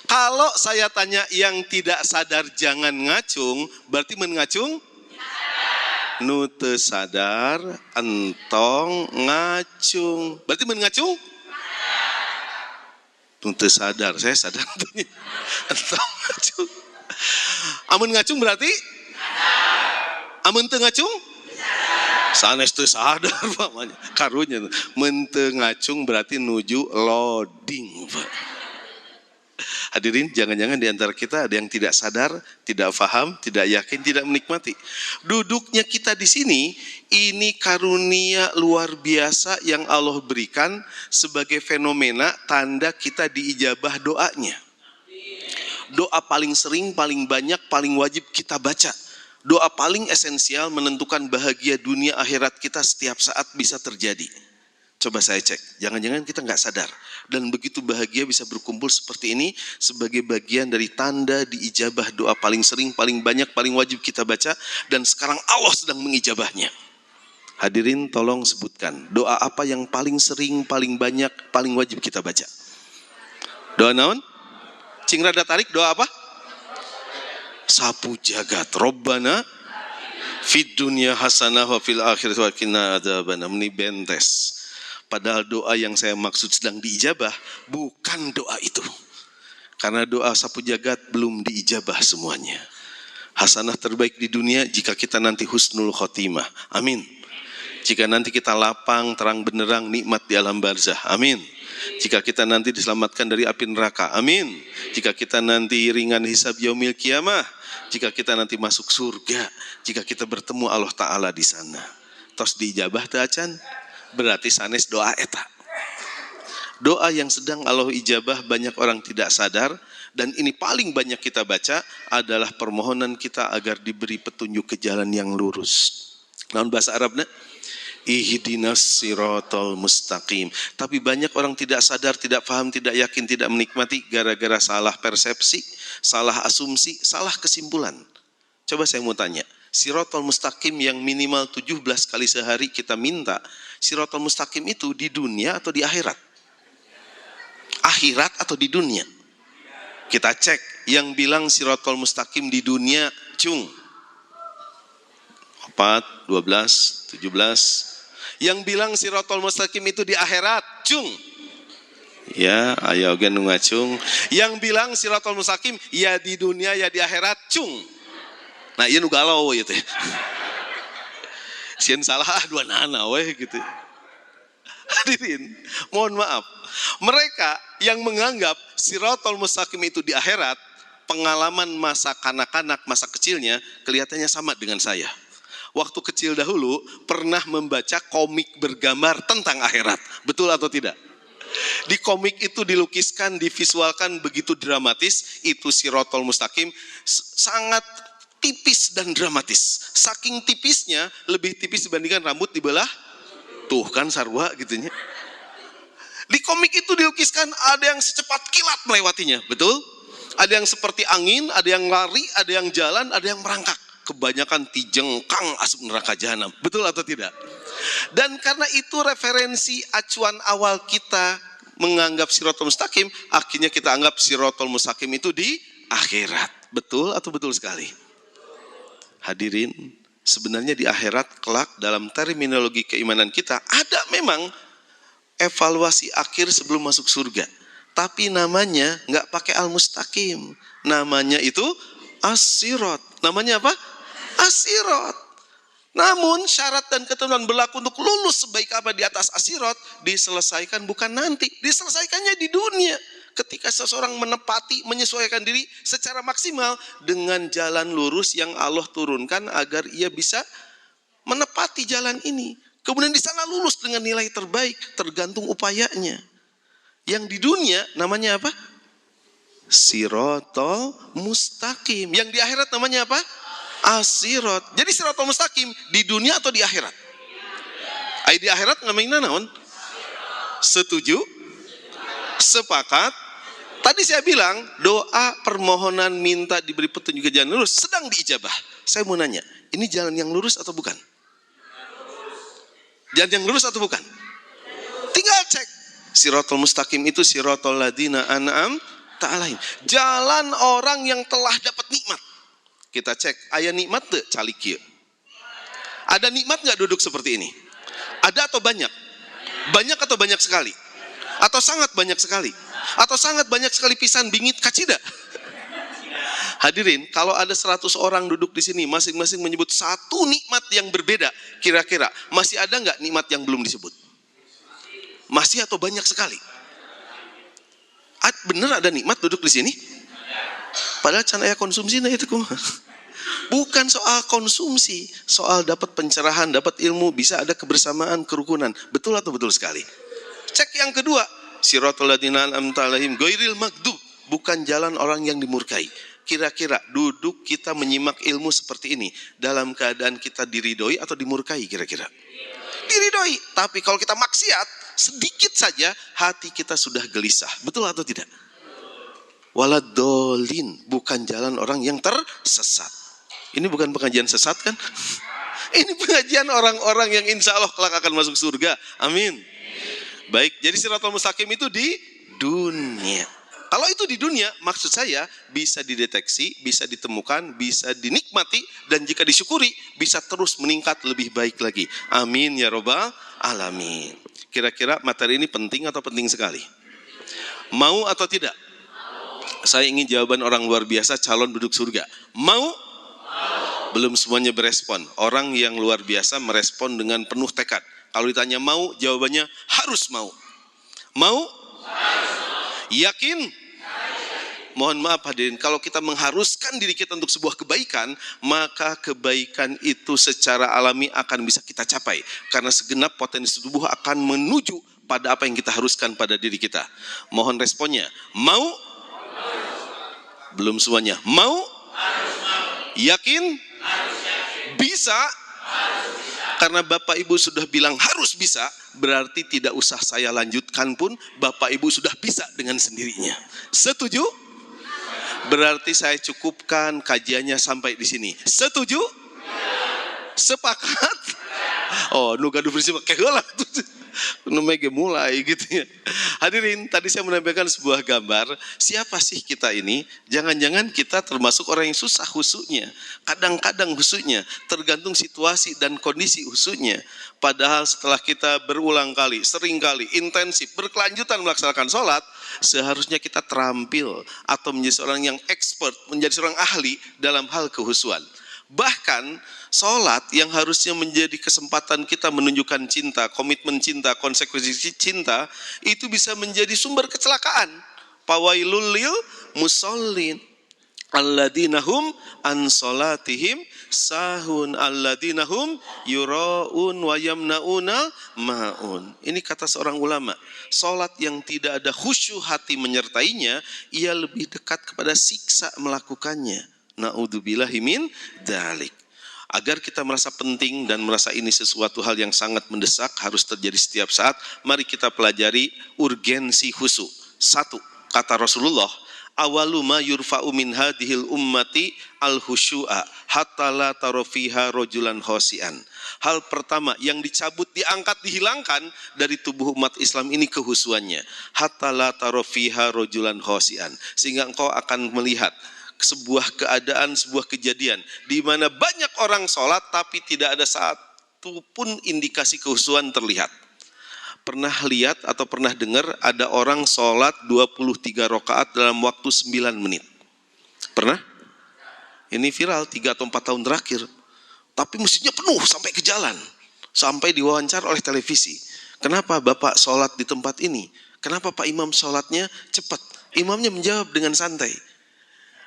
Kalau saya tanya yang tidak sadar jangan ngacung, berarti men ngacung? Nu teu sadar entong ngacung. Berarti men ngacung? Nu teu sadar, saya sadar entong ngacung. Amun ngacung berarti? Amun teu ngacung? Sanes teu sadar Pak, karunya mun teu ngacung berarti nuju loading Pak. Hadirin, jangan-jangan di antara kita ada yang tidak sadar, tidak paham, tidak yakin, tidak menikmati. Duduknya kita di sini, ini karunia luar biasa yang Allah berikan sebagai fenomena tanda kita diijabah doanya. Doa paling sering, paling banyak, paling wajib kita baca. Doa paling esensial menentukan bahagia dunia akhirat kita setiap saat bisa terjadi. Coba saya cek, jangan-jangan kita nggak sadar. Dan begitu bahagia bisa berkumpul seperti ini sebagai bagian dari tanda diijabah doa paling sering, paling banyak, paling wajib kita baca. Dan sekarang Allah sedang mengijabahnya. Hadirin tolong sebutkan, doa apa yang paling sering, paling banyak, paling wajib kita baca? Doa naon? Cing rada tarik, doa apa? Sapu jagat, Robbana fid dunya hasanah wa fil akhirati wa qina adzabannar. Ini bentes. Padahal doa yang saya maksud sedang diijabah bukan doa itu. Karena doa sapu jagat belum diijabah semuanya. Hasanah terbaik di dunia jika kita nanti husnul khotimah. Amin. Jika nanti kita lapang, terang benderang, nikmat di alam barzah. Amin. Jika kita nanti diselamatkan dari api neraka. Amin. Jika kita nanti ringan hisab yaumil kiamah. Jika kita nanti masuk surga, jika kita bertemu Allah Ta'ala di sana. Tos diijabah teu acan? Berarti sanes doa eta. Doa yang sedang Allah ijabah banyak orang tidak sadar, dan ini paling banyak kita baca adalah permohonan kita agar diberi petunjuk ke jalan yang lurus. Namun bahasa Arabnya ihdinas siratal mustaqim. Tapi banyak orang tidak sadar, tidak paham, tidak yakin, tidak menikmati gara-gara salah persepsi, salah asumsi, salah kesimpulan. Coba saya mau tanya, siratal mustaqim yang minimal 17 kali sehari kita minta, siratal mustaqim itu di dunia atau di akhirat? Akhirat atau di dunia? Kita cek, yang bilang siratal mustaqim di dunia, cung 4, 12, 17. Yang bilang siratal mustaqim itu di akhirat, cung. Ya, ayo oge nu ngacung. Yang bilang siratal mustaqim ya di dunia ya di akhirat, cung. Nah, ieu nu galau ieu teh. Sieun salah dua nana we gitu. Hadirin, mohon maaf. Mereka yang menganggap siratal mustaqim itu di akhirat, pengalaman masa kanak-kanak, masa kecilnya kelihatannya sama dengan saya. waktu kecil dahulu pernah membaca komik bergambar tentang akhirat. Betul atau tidak? Di komik itu dilukiskan, divisualkan begitu dramatis. Itu Sirotol Mustaqim sangat tipis dan dramatis. Saking tipisnya, lebih tipis dibandingkan rambut dibelah. Tuh kan sarwa gitunya. Di komik itu dilukiskan ada yang secepat kilat melewatinya. Betul? Ada yang seperti angin, ada yang lari, ada yang jalan, ada yang merangkak. Kebanyakan dijengkang asap neraka jahanam. Betul atau tidak? Dan karena itu referensi acuan awal kita menganggap Sirotol Mustaqim, akhirnya kita anggap Sirotol Mustaqim itu di akhirat. Betul atau betul sekali? Hadirin, sebenarnya di akhirat kelak dalam terminologi keimanan kita ada memang evaluasi akhir sebelum masuk surga. Tapi namanya nggak pakai al-mustaqim. Namanya itu as-sirat. Namanya apa? As-sirat. Namun syarat dan ketentuan berlaku untuk lulus sebaik apa di atas as-sirat diselesaikan bukan nanti, diselesaikannya di dunia. Ketika seseorang menepati, menyesuaikan diri secara maksimal dengan jalan lurus yang Allah turunkan agar ia bisa menepati jalan ini. Kemudian di sana lulus dengan nilai terbaik, tergantung upayanya. Yang di dunia namanya apa? Sirotol Mustaqim. Yang di akhirat namanya apa? As-sirat. Jadi Sirotol Mustaqim di dunia atau di akhirat? Di akhirat namanya naon? Setuju? Sepakat? Tadi saya bilang doa permohonan minta diberi petunjuk ke jalan lurus sedang diijabah. Saya mau nanya, ini jalan yang lurus atau bukan? Jalan yang lurus atau bukan? Tinggal cek. Sirotol Mustaqim itu sirotol ladina an'am ta'alaihim. Jalan orang yang telah dapat nikmat. Kita cek, aya nikmat tuh calik. Ada nikmat nggak duduk seperti ini? Ada atau banyak? Banyak atau banyak sekali? Atau sangat banyak sekali? Atau sangat banyak sekali pisan bingit kacida? Hadirin, kalau ada 100 orang duduk di sini, masing-masing menyebut satu nikmat yang berbeda, kira-kira masih ada nggak nikmat yang belum disebut? Masih atau banyak sekali? Bener ada nikmat duduk di sini? Padahal can aya konsumsi nah itu kumaha. Bukan soal konsumsi, soal dapat pencerahan, dapat ilmu, bisa ada kebersamaan, kerukunan. Betul atau betul sekali? Cek yang kedua, siratal ladzina an'amta 'alaihim ghairil maghdub, bukan jalan orang yang dimurkai. Kira-kira duduk kita menyimak ilmu seperti ini dalam keadaan kita diridhoi atau dimurkai kira-kira? Diridhoi. Tapi kalau kita maksiat sedikit saja hati kita sudah gelisah. Betul atau tidak? Waladolin, bukan jalan orang yang tersesat. Ini bukan pengajian sesat kan? Ini pengajian orang-orang yang insya Allah kelak akan masuk surga. Amin. Baik, jadi Siratal Mustaqim itu di dunia. Kalau itu di dunia, maksud saya bisa dideteksi, bisa ditemukan, bisa dinikmati, dan jika disyukuri, bisa terus meningkat lebih baik lagi. Amin ya robbal alamin. Kira-kira materi ini penting atau penting sekali? Mau atau tidak? Saya ingin jawaban orang luar biasa, calon penduduk surga. Mau? Belum semuanya berespon. Orang yang luar biasa merespon dengan penuh tekad. Kalau ditanya mau, jawabannya harus mau. Mau? Yakin? Mohon maaf hadirin, kalau kita mengharuskan diri kita untuk sebuah kebaikan, maka kebaikan itu secara alami akan bisa kita capai. Karena segenap potensi tubuh akan menuju pada apa yang kita haruskan pada diri kita. Mohon responnya. Mau? Belum semuanya. Mau? Yakin? Bisa? Karena Bapak Ibu sudah bilang harus bisa, berarti tidak usah saya lanjutkan pun, Bapak Ibu sudah bisa dengan sendirinya. Setuju? Berarti saya cukupkan kajiannya sampai di sini. Setuju? Sepakat? Oh, nu gaduh bersih pakai heula tuh. Numege mulai gitu ya. Hadirin, tadi saya menampilkan sebuah gambar. Siapa sih kita ini? Jangan-jangan kita termasuk orang yang susah husuknya. Kadang-kadang husuknya, tergantung situasi dan kondisi husuknya. Padahal setelah kita berulang kali, sering kali, intensif, berkelanjutan melaksanakan sholat, seharusnya kita terampil atau menjadi seorang yang expert, menjadi seorang ahli dalam hal kehusuan. Bahkan sholat yang harusnya menjadi kesempatan kita menunjukkan cinta, komitmen cinta, konsekuensi cinta, itu bisa menjadi sumber kecelakaan. Fawailul lil musallin alladzina hum an sholatihim sahun alladzina hum yuraun wa yamnauna maun. Ini kata seorang ulama, salat yang tidak ada khusyuk hati menyertainya, ia lebih dekat kepada siksa melakukannya. Naudzubillahi min dzalik. Agar kita merasa penting dan merasa ini sesuatu hal yang sangat mendesak, harus terjadi setiap saat, mari kita pelajari urgensi khusyuk. Satu, kata Rasulullah, awalu ma yurfa'u min hadhil ummati al-khusyu'a hatta la tarofiha rojulan khosian. Hal pertama yang dicabut, diangkat, dihilangkan dari tubuh umat Islam ini kehusuannya. Hatta la tarofiha rojulan khosian. Sehingga engkau akan melihat sebuah keadaan, sebuah kejadian di mana banyak orang sholat tapi tidak ada satu pun indikasi kehusuan terlihat. Pernah lihat atau pernah dengar ada orang sholat 23 rakaat dalam waktu 9 menit? Pernah? Ini viral 3 atau 4 tahun terakhir. Tapi masjidnya penuh sampai ke jalan. Sampai diwawancara oleh televisi. Kenapa Bapak sholat di tempat ini? Kenapa Pak Imam sholatnya cepat? Imamnya menjawab dengan santai,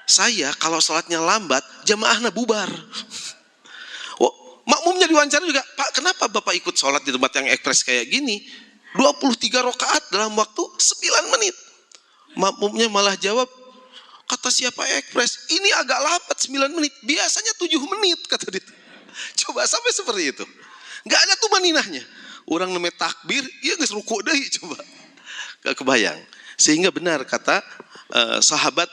saya kalau sholatnya lambat, jamaahnya bubar. Oh, makmumnya diwawancara juga, Pak kenapa Bapak ikut sholat di tempat yang ekspres kayak gini? 23 rakaat dalam waktu 9 menit. Makmumnya malah jawab, kata siapa ekspres? Ini agak lambat 9 menit, biasanya 7 menit kata dia. Coba sampai seperti itu. Gak ada tuh maninahnya. Orang namanya takbir, ya nggak ruku deh coba. Gak kebayang. Sehingga benar kata sahabat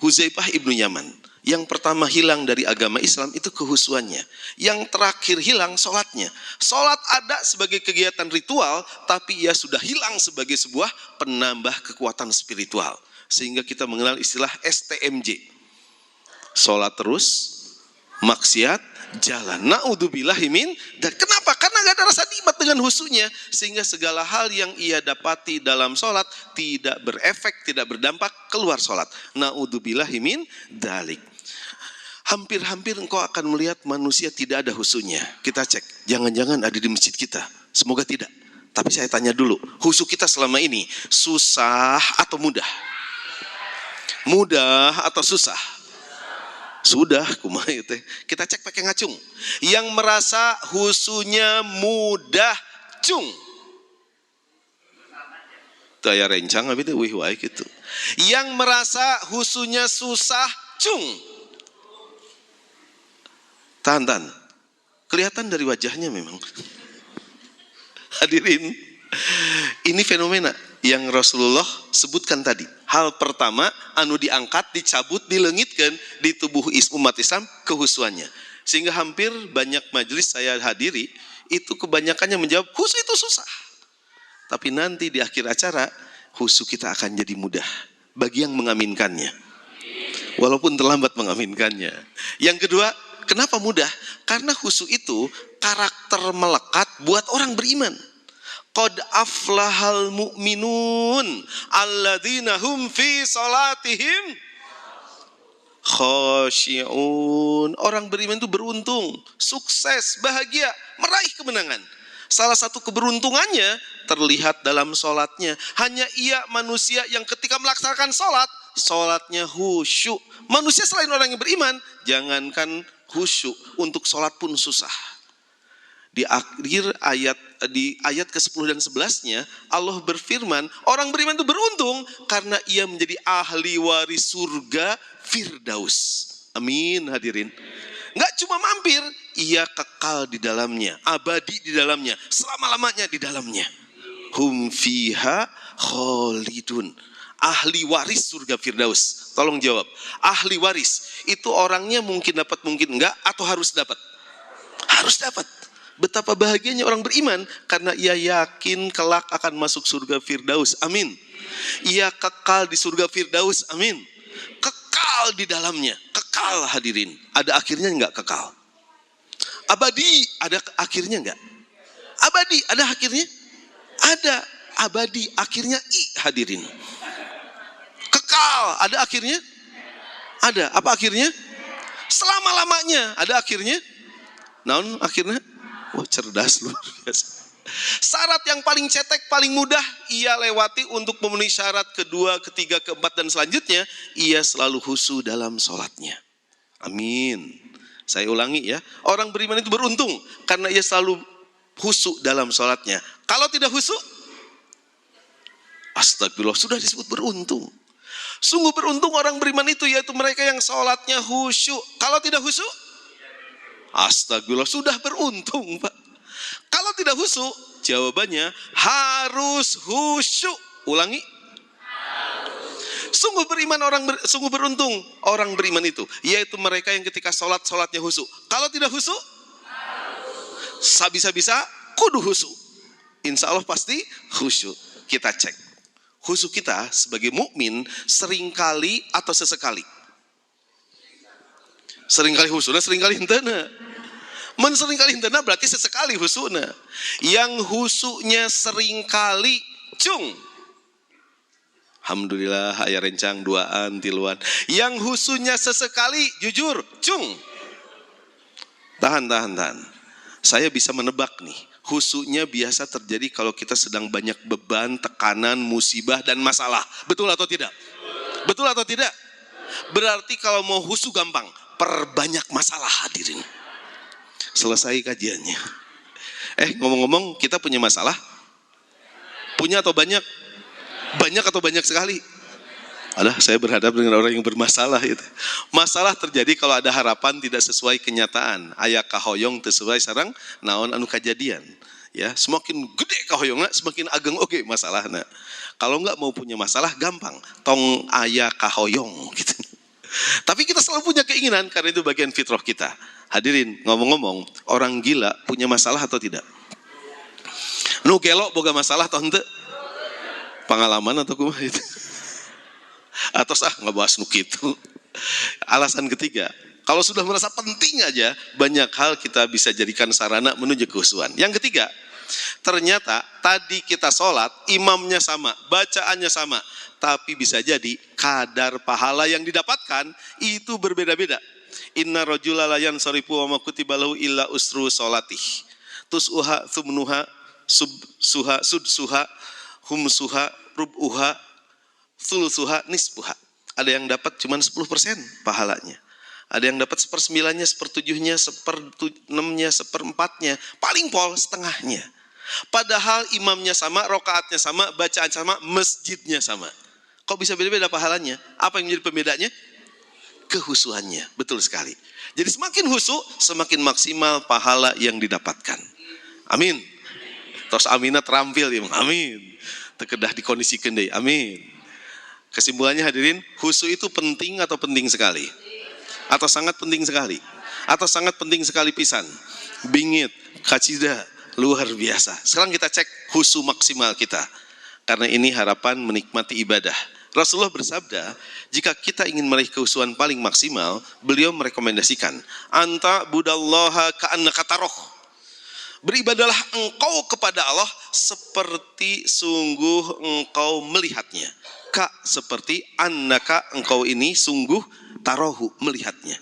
Huzaifah ibnu Yaman, yang pertama hilang dari agama Islam itu kehusuannya. Yang terakhir hilang sholatnya. Sholat ada sebagai kegiatan ritual, tapi ia sudah hilang sebagai sebuah penambah kekuatan spiritual. Sehingga kita mengenal istilah STMJ. Sholat terus, maksiat jalan. Naudzubillahi min. Dan kenapa? Karena gak ada rasa nikmat dengan khusyuknya, sehingga segala hal yang ia dapati dalam sholat tidak berefek, tidak berdampak keluar sholat. Naudzubillahi min dzalik. Hampir-hampir engkau akan melihat manusia tidak ada khusyuknya. Kita cek, jangan-jangan ada di masjid kita. Semoga tidak. Tapi saya tanya dulu, khusyuk kita selama ini susah atau mudah? Mudah atau susah? Sudah, kumaha itu. Kita cek pakai ngacung. Yang merasa khusyuknya mudah, cung. Daya rencang abi teh wih wae gitu. Yang merasa khusyuknya susah, cung. Tahan. Kelihatan dari wajahnya memang. Hadirin, ini fenomena yang Rasulullah sebutkan tadi. Hal pertama anu diangkat, dicabut, dilengitkan di tubuh umat Islam kehusuannya. Sehingga hampir banyak majelis saya hadiri itu kebanyakannya menjawab khusyuk itu susah. Tapi nanti di akhir acara khusyuk kita akan jadi mudah bagi yang mengaminkannya. Walaupun terlambat mengaminkannya. Yang kedua, kenapa mudah? Karena khusyuk itu karakter melekat buat orang beriman. Qad aflahal mu'minun alladzina hum fi salatihim khashi'un. Orang beriman itu beruntung, sukses, bahagia, meraih kemenangan. Salah satu keberuntungannya terlihat dalam sholatnya. Hanya ia manusia yang ketika melaksanakan sholat, sholatnya khusyuk. Manusia selain orang yang beriman, jangankan khusyuk, untuk sholat pun susah. Di akhir ayat, di ayat ke-10 dan 11-nya Allah berfirman, orang beriman itu beruntung karena ia menjadi ahli waris surga Firdaus. Amin hadirin. Enggak cuma mampir, ia kekal di dalamnya, abadi di dalamnya, selama-lamanya di dalamnya. Hum fiha khalidun. Ahli waris surga Firdaus. Tolong jawab, ahli waris itu orangnya mungkin dapat, mungkin enggak, atau harus dapat? Harus dapat. Betapa bahagianya orang beriman karena ia yakin kelak akan masuk surga Firdaus. Amin. Ia kekal di surga Firdaus. Amin. Kekal di dalamnya. Kekal hadirin. Ada akhirnya enggak kekal? Abadi ada akhirnya enggak? Abadi ada akhirnya? Ada. Abadi akhirnya hadirin. Kekal ada akhirnya? Ada. Apa akhirnya? Selama-lamanya. Ada akhirnya? Naon akhirnya? Wah, cerdas luar biasa. Syarat yang paling cetek, paling mudah ia lewati untuk memenuhi syarat kedua, ketiga, keempat dan selanjutnya, ia selalu khusyuk dalam sholatnya. Amin. Saya ulangi ya, orang beriman itu beruntung karena ia selalu khusyuk dalam sholatnya. Kalau tidak khusyuk, astagfirullah, sudah disebut beruntung. Sungguh beruntung orang beriman itu, yaitu mereka yang sholatnya khusyuk. Kalau tidak khusyuk, astagfirullah, sudah beruntung Pak. Kalau tidak khusyuk, jawabannya harus khusyuk. Ulangi. Sungguh sungguh beruntung orang beriman itu, yaitu mereka yang ketika sholatnya khusyuk. Kalau tidak khusyuk, bisa-bisa kudu khusyuk. Insya Allah pasti khusyuk. Kita cek khusyuk kita sebagai mukmin seringkali atau sesekali. Seringkali khusyukna, seringkali hentena. Seringkali hentena berarti sesekali khusyukna. Yang khusyuknya seringkali cung, alhamdulillah, aya rencang duaan tiluan. Yang khusyuknya sesekali, jujur, cung. Tahan. Saya bisa menebak nih, khusyuknya biasa terjadi kalau kita sedang banyak beban, tekanan, musibah, dan masalah. Betul atau tidak? Betul atau tidak? Berarti kalau mau khusyuk gampang, perbanyak masalah hadirin. Selesai kajiannya. Ngomong-ngomong, kita punya masalah? Punya atau banyak? Banyak atau banyak sekali? Saya berhadap dengan orang yang bermasalah itu. Masalah terjadi kalau ada harapan tidak sesuai kenyataan. Aya kahoyong sesuai sareng naon anu kejadian. Ya, semakin gede kahoyongna, semakin ageng oge masalahna. Kalau enggak mau punya masalah gampang, tong aya kahoyong gitu. Tapi kita selalu punya keinginan karena itu bagian fitrah kita. Hadirin, ngomong-ngomong, orang gila punya masalah atau tidak? Nu gelo boga masalah atau henteu? Pengalaman atau kumaha itu? Atau ngebahas nu kitu. Alasan ketiga, kalau sudah merasa penting aja, banyak hal kita bisa jadikan sarana menuju kehusuan. Yang ketiga, ternyata tadi kita sholat, imamnya sama, bacaannya sama, tapi bisa jadi kadar pahala yang didapatkan itu berbeda-beda. Inna rajula la yansarifu wa ma kutiba lahu illa usru sholatih. Tus'uha thumnuha subsuha sudsuha humsuha rubuha thuluthuha nisbuha. Ada yang dapat cuma 10% pahalanya. Ada yang dapat 1/9-nya, 1/7-nya, 1/6-nya, 1/4-nya, paling pol setengahnya. Padahal imamnya sama, rokaatnya sama, bacaan sama, masjidnya sama. Kok bisa beda-beda pahalanya? Apa yang menjadi pembedanya? Kehusuannya, betul sekali. Jadi semakin khusyuk, semakin maksimal pahala yang didapatkan. Amin. Terus aminah terampil, ya, amin. Terkedah dikondisikan deh, amin. Kesimpulannya hadirin, khusyuk itu penting atau penting sekali? Atau sangat penting sekali? Atau sangat penting sekali pisan? Bingit, kacida, luar biasa. Sekarang kita cek khusyuk maksimal kita. Karena ini harapan menikmati ibadah. Rasulullah bersabda, jika kita ingin meraih kehusuan paling maksimal, beliau merekomendasikan, anta budallaha ka'annaka taroh. Beribadalah engkau kepada Allah seperti sungguh engkau melihatnya. Ka seperti annaka engkau ini sungguh tarohu melihatnya.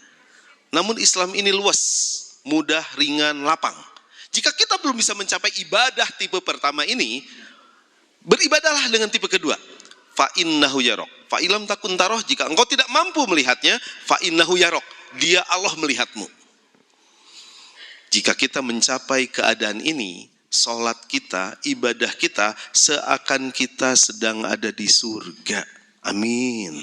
Namun Islam ini luas, mudah, ringan, lapang. Jika kita belum bisa mencapai ibadah tipe pertama ini, beribadahlah dengan tipe kedua. Fa innahu yarok. Fa ilam takun taroh, jika engkau tidak mampu melihatnya, fa innahu yarok. Dia Allah melihatmu. Jika kita mencapai keadaan ini, sholat kita, ibadah kita, seakan kita sedang ada di surga. Amin.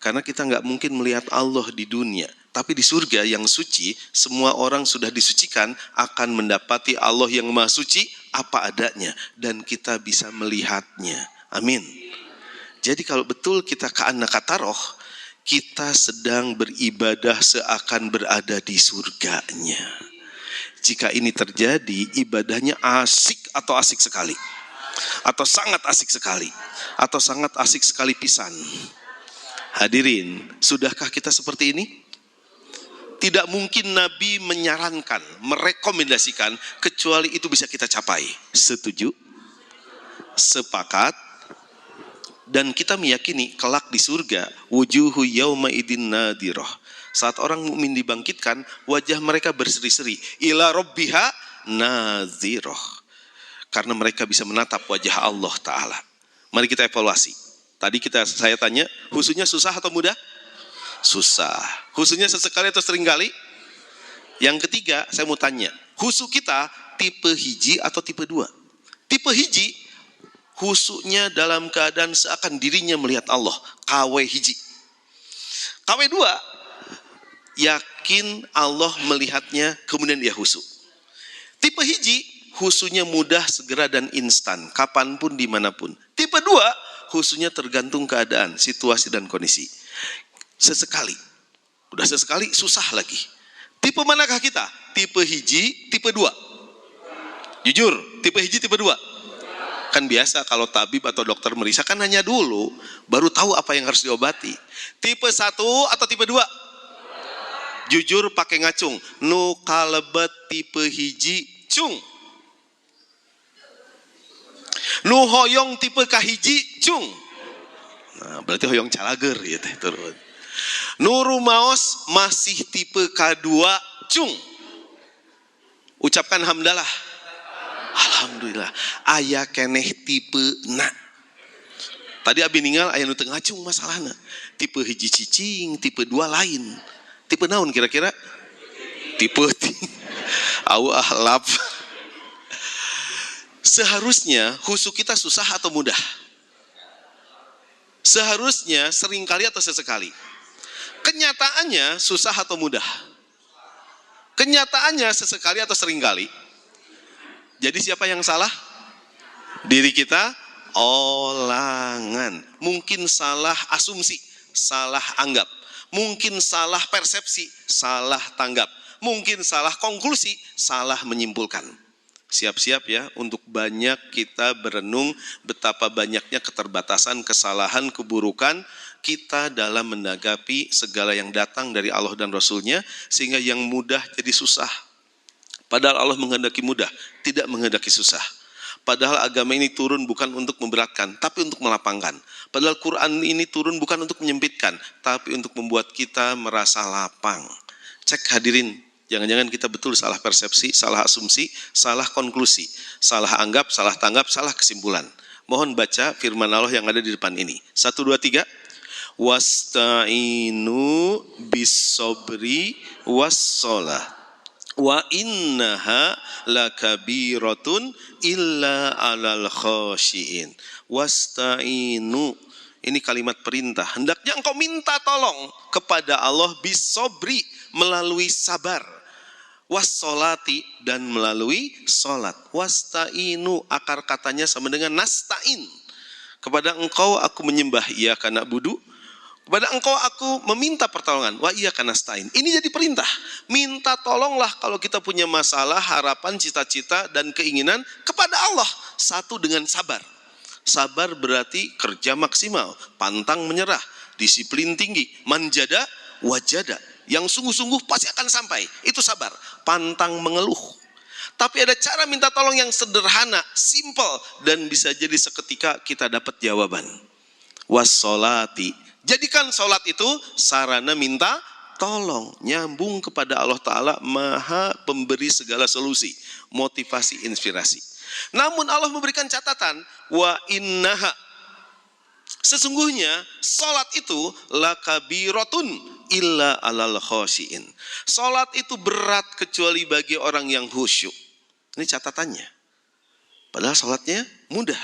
Karena kita nggak mungkin melihat Allah di dunia. Tapi di surga yang suci, semua orang sudah disucikan, akan mendapati Allah yang maha suci, apa adanya. Dan kita bisa melihatnya. Amin. Jadi kalau betul kita ka'annaka taroh, kita sedang beribadah seakan berada di surganya. Jika ini terjadi, ibadahnya asik atau asik sekali, atau sangat asik sekali, atau sangat asik sekali pisan. Hadirin, sudahkah kita seperti ini? Tidak mungkin Nabi menyarankan, merekomendasikan, kecuali itu bisa kita capai. Setuju? Sepakat? Dan kita meyakini kelak di surga, wujuhu yauma idin nadirah. Saat orang mukmin dibangkitkan, wajah mereka berseri-seri. Ila rabbiha nazirah. Karena mereka bisa menatap wajah Allah Ta'ala. Mari kita evaluasi. Tadi saya tanya, khususnya susah atau mudah? Susah. Khususnya sesekali atau seringkali? Yang ketiga, saya mau tanya, khusyuk kita tipe hiji atau tipe 2? Tipe hiji, khusyuknya dalam keadaan seakan dirinya melihat Allah. KW hiji. KW 2, yakin Allah melihatnya, kemudian dia khusyuk. Tipe hiji, khusyuknya mudah, segera, dan instan, kapanpun, dimanapun. Tipe 2, khusyuknya tergantung keadaan, situasi, dan kondisi. Sesekali. Udah sesekali, susah lagi. Tipe manakah kita? Tipe hiji, tipe 2? Jujur, tipe hiji, tipe 2? Kan biasa kalau tabib atau dokter meriksa kan hanya dulu, baru tahu apa yang harus diobati. Tipe 1 atau tipe 2? Jujur pakai ngacung. Nu kalebet tipe hiji, cung. Nu hoyong tipe kahiji, cung. Nah, berarti hoyong calager ya teh turun. Nu rumaos masih tipe K2, cung. Ucapkan hamdalah. Alhamdulillah. Aya keneh tipe na. Tadi abi ninggal aya nu teu ngacung masalahna. Tipe hiji cicing, tipe 2 lain. Tipe naon kira-kira? Tipe au ahlap. Seharusnya khusyuk kita susah atau mudah? Seharusnya seringkali atau sesekali? Kenyataannya susah atau mudah? Kenyataannya sesekali atau seringkali? Jadi siapa yang salah? Diri kita? Olangan. Mungkin salah asumsi, salah anggap. Mungkin salah persepsi, salah tanggap. Mungkin salah konklusi, salah menyimpulkan. Siap-siap ya untuk banyak kita berenung betapa banyaknya keterbatasan, kesalahan, keburukan kita dalam menanggapi segala yang datang dari Allah dan Rasul-Nya, sehingga yang mudah jadi susah. Padahal Allah menghendaki mudah, tidak menghendaki susah. Padahal agama ini turun bukan untuk memberatkan, tapi untuk melapangkan. Padahal Quran ini turun bukan untuk menyempitkan, tapi untuk membuat kita merasa lapang. Cek hadirin, jangan-jangan kita betul salah persepsi, salah asumsi, salah konklusi, salah anggap, salah tanggap, salah kesimpulan. Mohon baca firman Allah yang ada di depan ini. 1, 2, 3. Wasta'inu bis-sobri was-sholah wa innaha lakabiratun illa alal khashiin. Wasta'inu, ini kalimat perintah. Hendaknya engkau minta tolong kepada Allah bis-sobri, melalui sabar, was-sholati, dan melalui sholat. Wasta'inu, akar katanya sama dengan nasta'in. Kepada engkau aku menyembah, iyyaka na'budu. Kepada engkau aku meminta pertolongan, wa iyyaka nasta'in. Ini jadi perintah. Minta tolonglah kalau kita punya masalah, harapan, cita-cita, dan keinginan kepada Allah. Satu, dengan sabar. Sabar berarti kerja maksimal, pantang menyerah, disiplin tinggi, manjada, wajada. Yang sungguh-sungguh pasti akan sampai. Itu sabar, pantang mengeluh. Tapi ada cara minta tolong yang sederhana, simple, dan bisa jadi seketika kita dapat jawaban. Was-sholati, jadikan sholat itu sarana minta tolong, nyambung kepada Allah Ta'ala, maha pemberi segala solusi, motivasi, inspirasi. Namun Allah memberikan catatan, wa innaha, sesungguhnya sholat itu lakabiratun illa alal khashiin. Sholat itu berat kecuali bagi orang yang khusyuk. Ini catatannya. Padahal sholatnya mudah.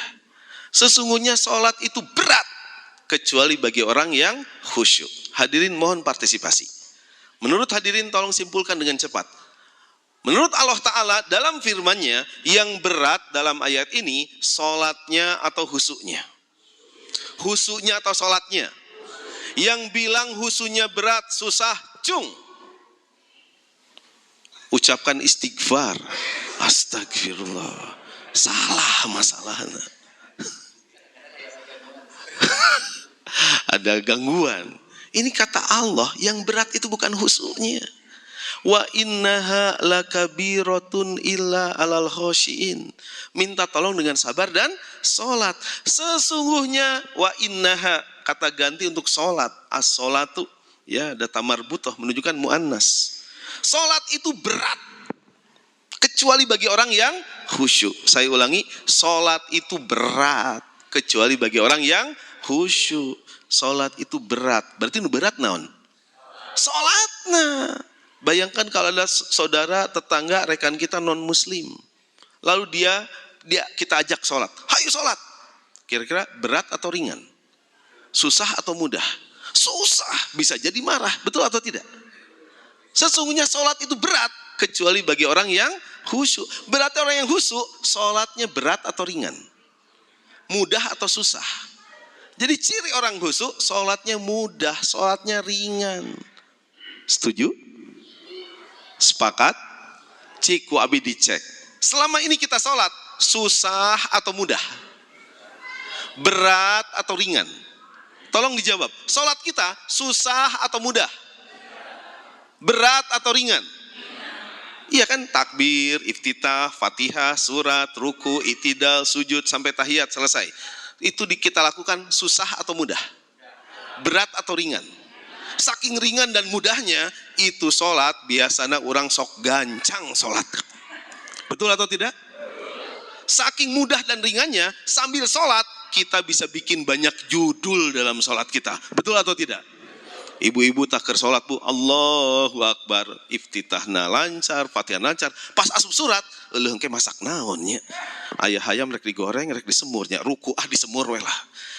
Sesungguhnya sholat itu berat kecuali bagi orang yang khusyuk. Hadirin mohon partisipasi. Menurut hadirin tolong simpulkan dengan cepat. Menurut Allah Ta'ala dalam firman-Nya, yang berat dalam ayat ini sholatnya atau khusyuknya? Khusyuknya atau sholatnya? Yang bilang khusyuknya berat, susah, cung. Ucapkan istighfar. Astagfirullah. Salah masalahnya. Ada gangguan. Ini kata Allah, yang berat itu bukan khusyuknya. Wa innaha lakabiratun illa alal khashiin. Minta tolong dengan sabar dan sholat. Sesungguhnya wa innaha, kata ganti untuk sholat. As-sholatu, ya, data marbutoh menunjukkan muannas. Sholat itu berat kecuali bagi orang yang khusyuk. Saya ulangi, sholat itu berat kecuali bagi orang yang khusyuk. Sholat itu berat. Berarti nu berat naon? Sholatna. Bayangkan kalau ada saudara, tetangga, rekan kita non-muslim. Lalu dia kita ajak sholat. Hayo sholat. Kira-kira berat atau ringan? Susah atau mudah? Susah. Bisa jadi marah. Betul atau tidak? Sesungguhnya sholat itu berat. Kecuali bagi orang yang khusyuk. Berarti orang yang khusyuk, sholatnya berat atau ringan? Mudah atau susah? Jadi ciri orang khusyuk, sholatnya mudah, sholatnya ringan. Setuju? Sepakat? Ciku abi dicek. Selama ini kita sholat, susah atau mudah? Berat atau ringan? Tolong dijawab. Sholat kita susah atau mudah? Berat atau ringan? Iya kan? Takbir, iftitah, fatihah, surat, ruku, itidal, sujud, sampai tahiyat selesai. Itu kita lakukan susah atau mudah? Berat atau ringan? Saking ringan dan mudahnya, itu sholat biasanya orang sok gancang sholat. Betul atau tidak? Saking mudah dan ringannya, sambil sholat, kita bisa bikin banyak judul dalam sholat kita. Betul atau tidak? Ibu-ibu takir sholat bu, Allahu Akbar, iftitahna lancar, fatihah lancar. Pas asup surat, engke masak naonnya. Ayah hayam rek digoreng, rek disemurnya. Ruku disemur we lah.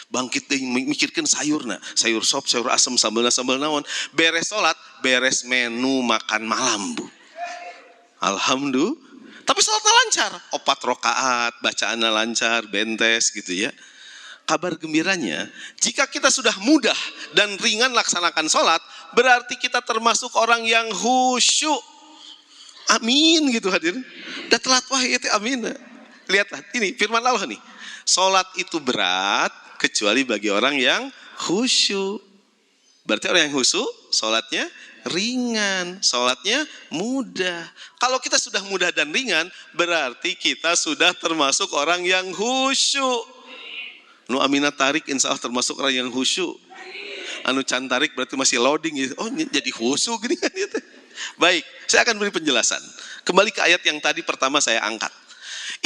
Bangkit deh mikirkan sayurna, sayur sop, sayur asem, sambal naon. Beres sholat, beres menu makan malam bu. Alhamdulillah. Tapi sholatnya lancar, 4 rakaat, bacaannya lancar, bentes gitu ya. Kabar gembiranya, jika kita sudah mudah dan ringan laksanakan sholat, berarti kita termasuk orang yang khusyuk. Amin gitu hadirin. Udah telat wah itu amin. Lihatlah ini firman Allah nih. Sholat itu berat kecuali bagi orang yang khusyuk. Berarti orang yang khusyuk, sholatnya ringan, sholatnya mudah. Kalau kita sudah mudah dan ringan, berarti kita sudah termasuk orang yang khusyuk. Nu aminah tarik insya Allah termasuk orang yang khusyuk. Anu can tarik berarti masih loading gitu. Oh jadi khusyuk gini kan gitu. Baik, saya akan beri penjelasan. Kembali ke ayat yang tadi pertama saya angkat.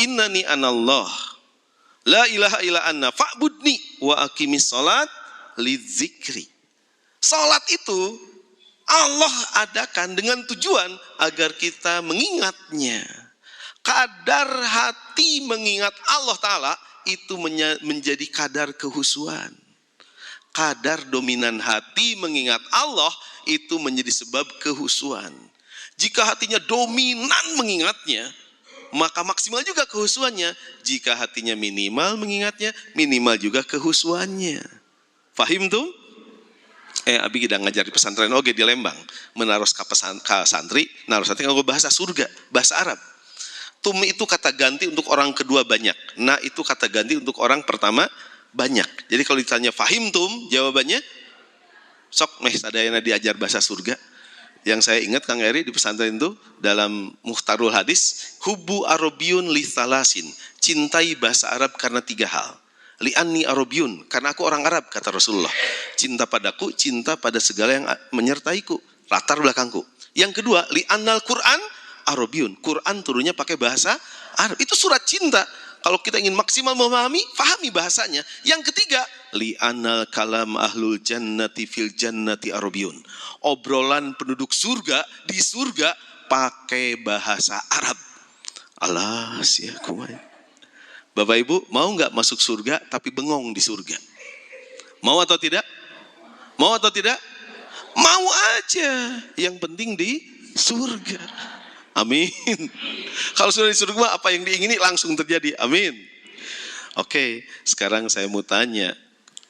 Innani anallah la ilaha illa anna fa'budni wa aqimis salat lidzikri. Salat itu Allah adakan dengan tujuan agar kita mengingatnya. Kadar hati mengingat Allah Ta'ala itu menjadi kadar kehusuan. Kadar dominan hati mengingat Allah itu menjadi sebab kehusuan. Jika hatinya dominan mengingatnya, maka maksimal juga kehusuannya. Jika hatinya minimal mengingatnya, minimal juga kehusuannya. Fahim tuh? Abi kita ngajar di pesantren oke di Lembang, menaros ke santri, naros santri nganggo bahasa surga, bahasa Arab. Tum itu kata ganti untuk orang kedua banyak. Nah itu kata ganti untuk orang pertama banyak. Jadi kalau ditanya fahim tum, jawabannya sok meh sadayana diajar bahasa surga. Yang saya ingat Kang Eri di pesantren itu dalam Muhtarul Hadis, hubbu arabiyun li thalasin, cintai bahasa Arab karena 3 hal. Li'anni arabiyun, karena aku orang Arab kata Rasulullah. Cinta padaku, cinta pada segala yang menyertaiku, latar belakangku. Yang kedua, li'annal Quran arabiyun, Quran turunnya pakai bahasa Arab. Itu surat cinta. Kalau kita ingin maksimal memahami, fahami bahasanya. Yang ketiga, li'anal kalam ahlul jannati fil jannati arabiyun. Obrolan penduduk surga di surga pakai bahasa Arab. Alas ya kumai. Bapak Ibu mau nggak masuk surga tapi bengong di surga? Mau atau tidak? Mau atau tidak? Mau aja. Yang penting di surga. Amin. Kalau sudah di surga apa yang diingini langsung terjadi. Amin. Oke, sekarang saya mau tanya.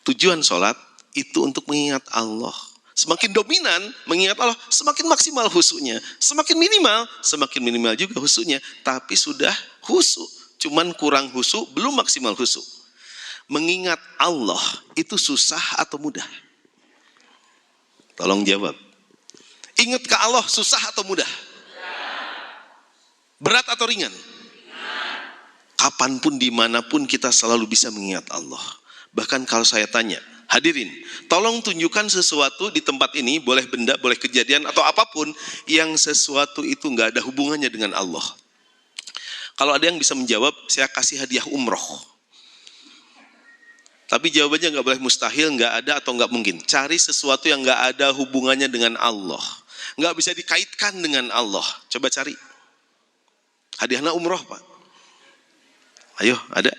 Tujuan sholat itu untuk mengingat Allah. Semakin dominan mengingat Allah, semakin maksimal khusyuknya. Semakin minimal juga khusyuknya. Tapi sudah khusyuk. Cuman kurang khusyuk, belum maksimal khusyuk. Mengingat Allah itu susah atau mudah? Tolong jawab. Ingat ke Allah susah atau mudah? Berat atau ringan? Kapanpun dimanapun kita selalu bisa mengingat Allah. Bahkan kalau saya tanya, hadirin, tolong tunjukkan sesuatu di tempat ini, boleh benda, boleh kejadian atau apapun yang sesuatu itu nggak ada hubungannya dengan Allah. Kalau ada yang bisa menjawab, saya kasih hadiah umroh. Tapi jawabannya nggak boleh mustahil, nggak ada atau nggak mungkin. Cari sesuatu yang nggak ada hubungannya dengan Allah. nggak bisa dikaitkan dengan Allah. Coba cari hadiahnya umroh Pak. Ayo, ada?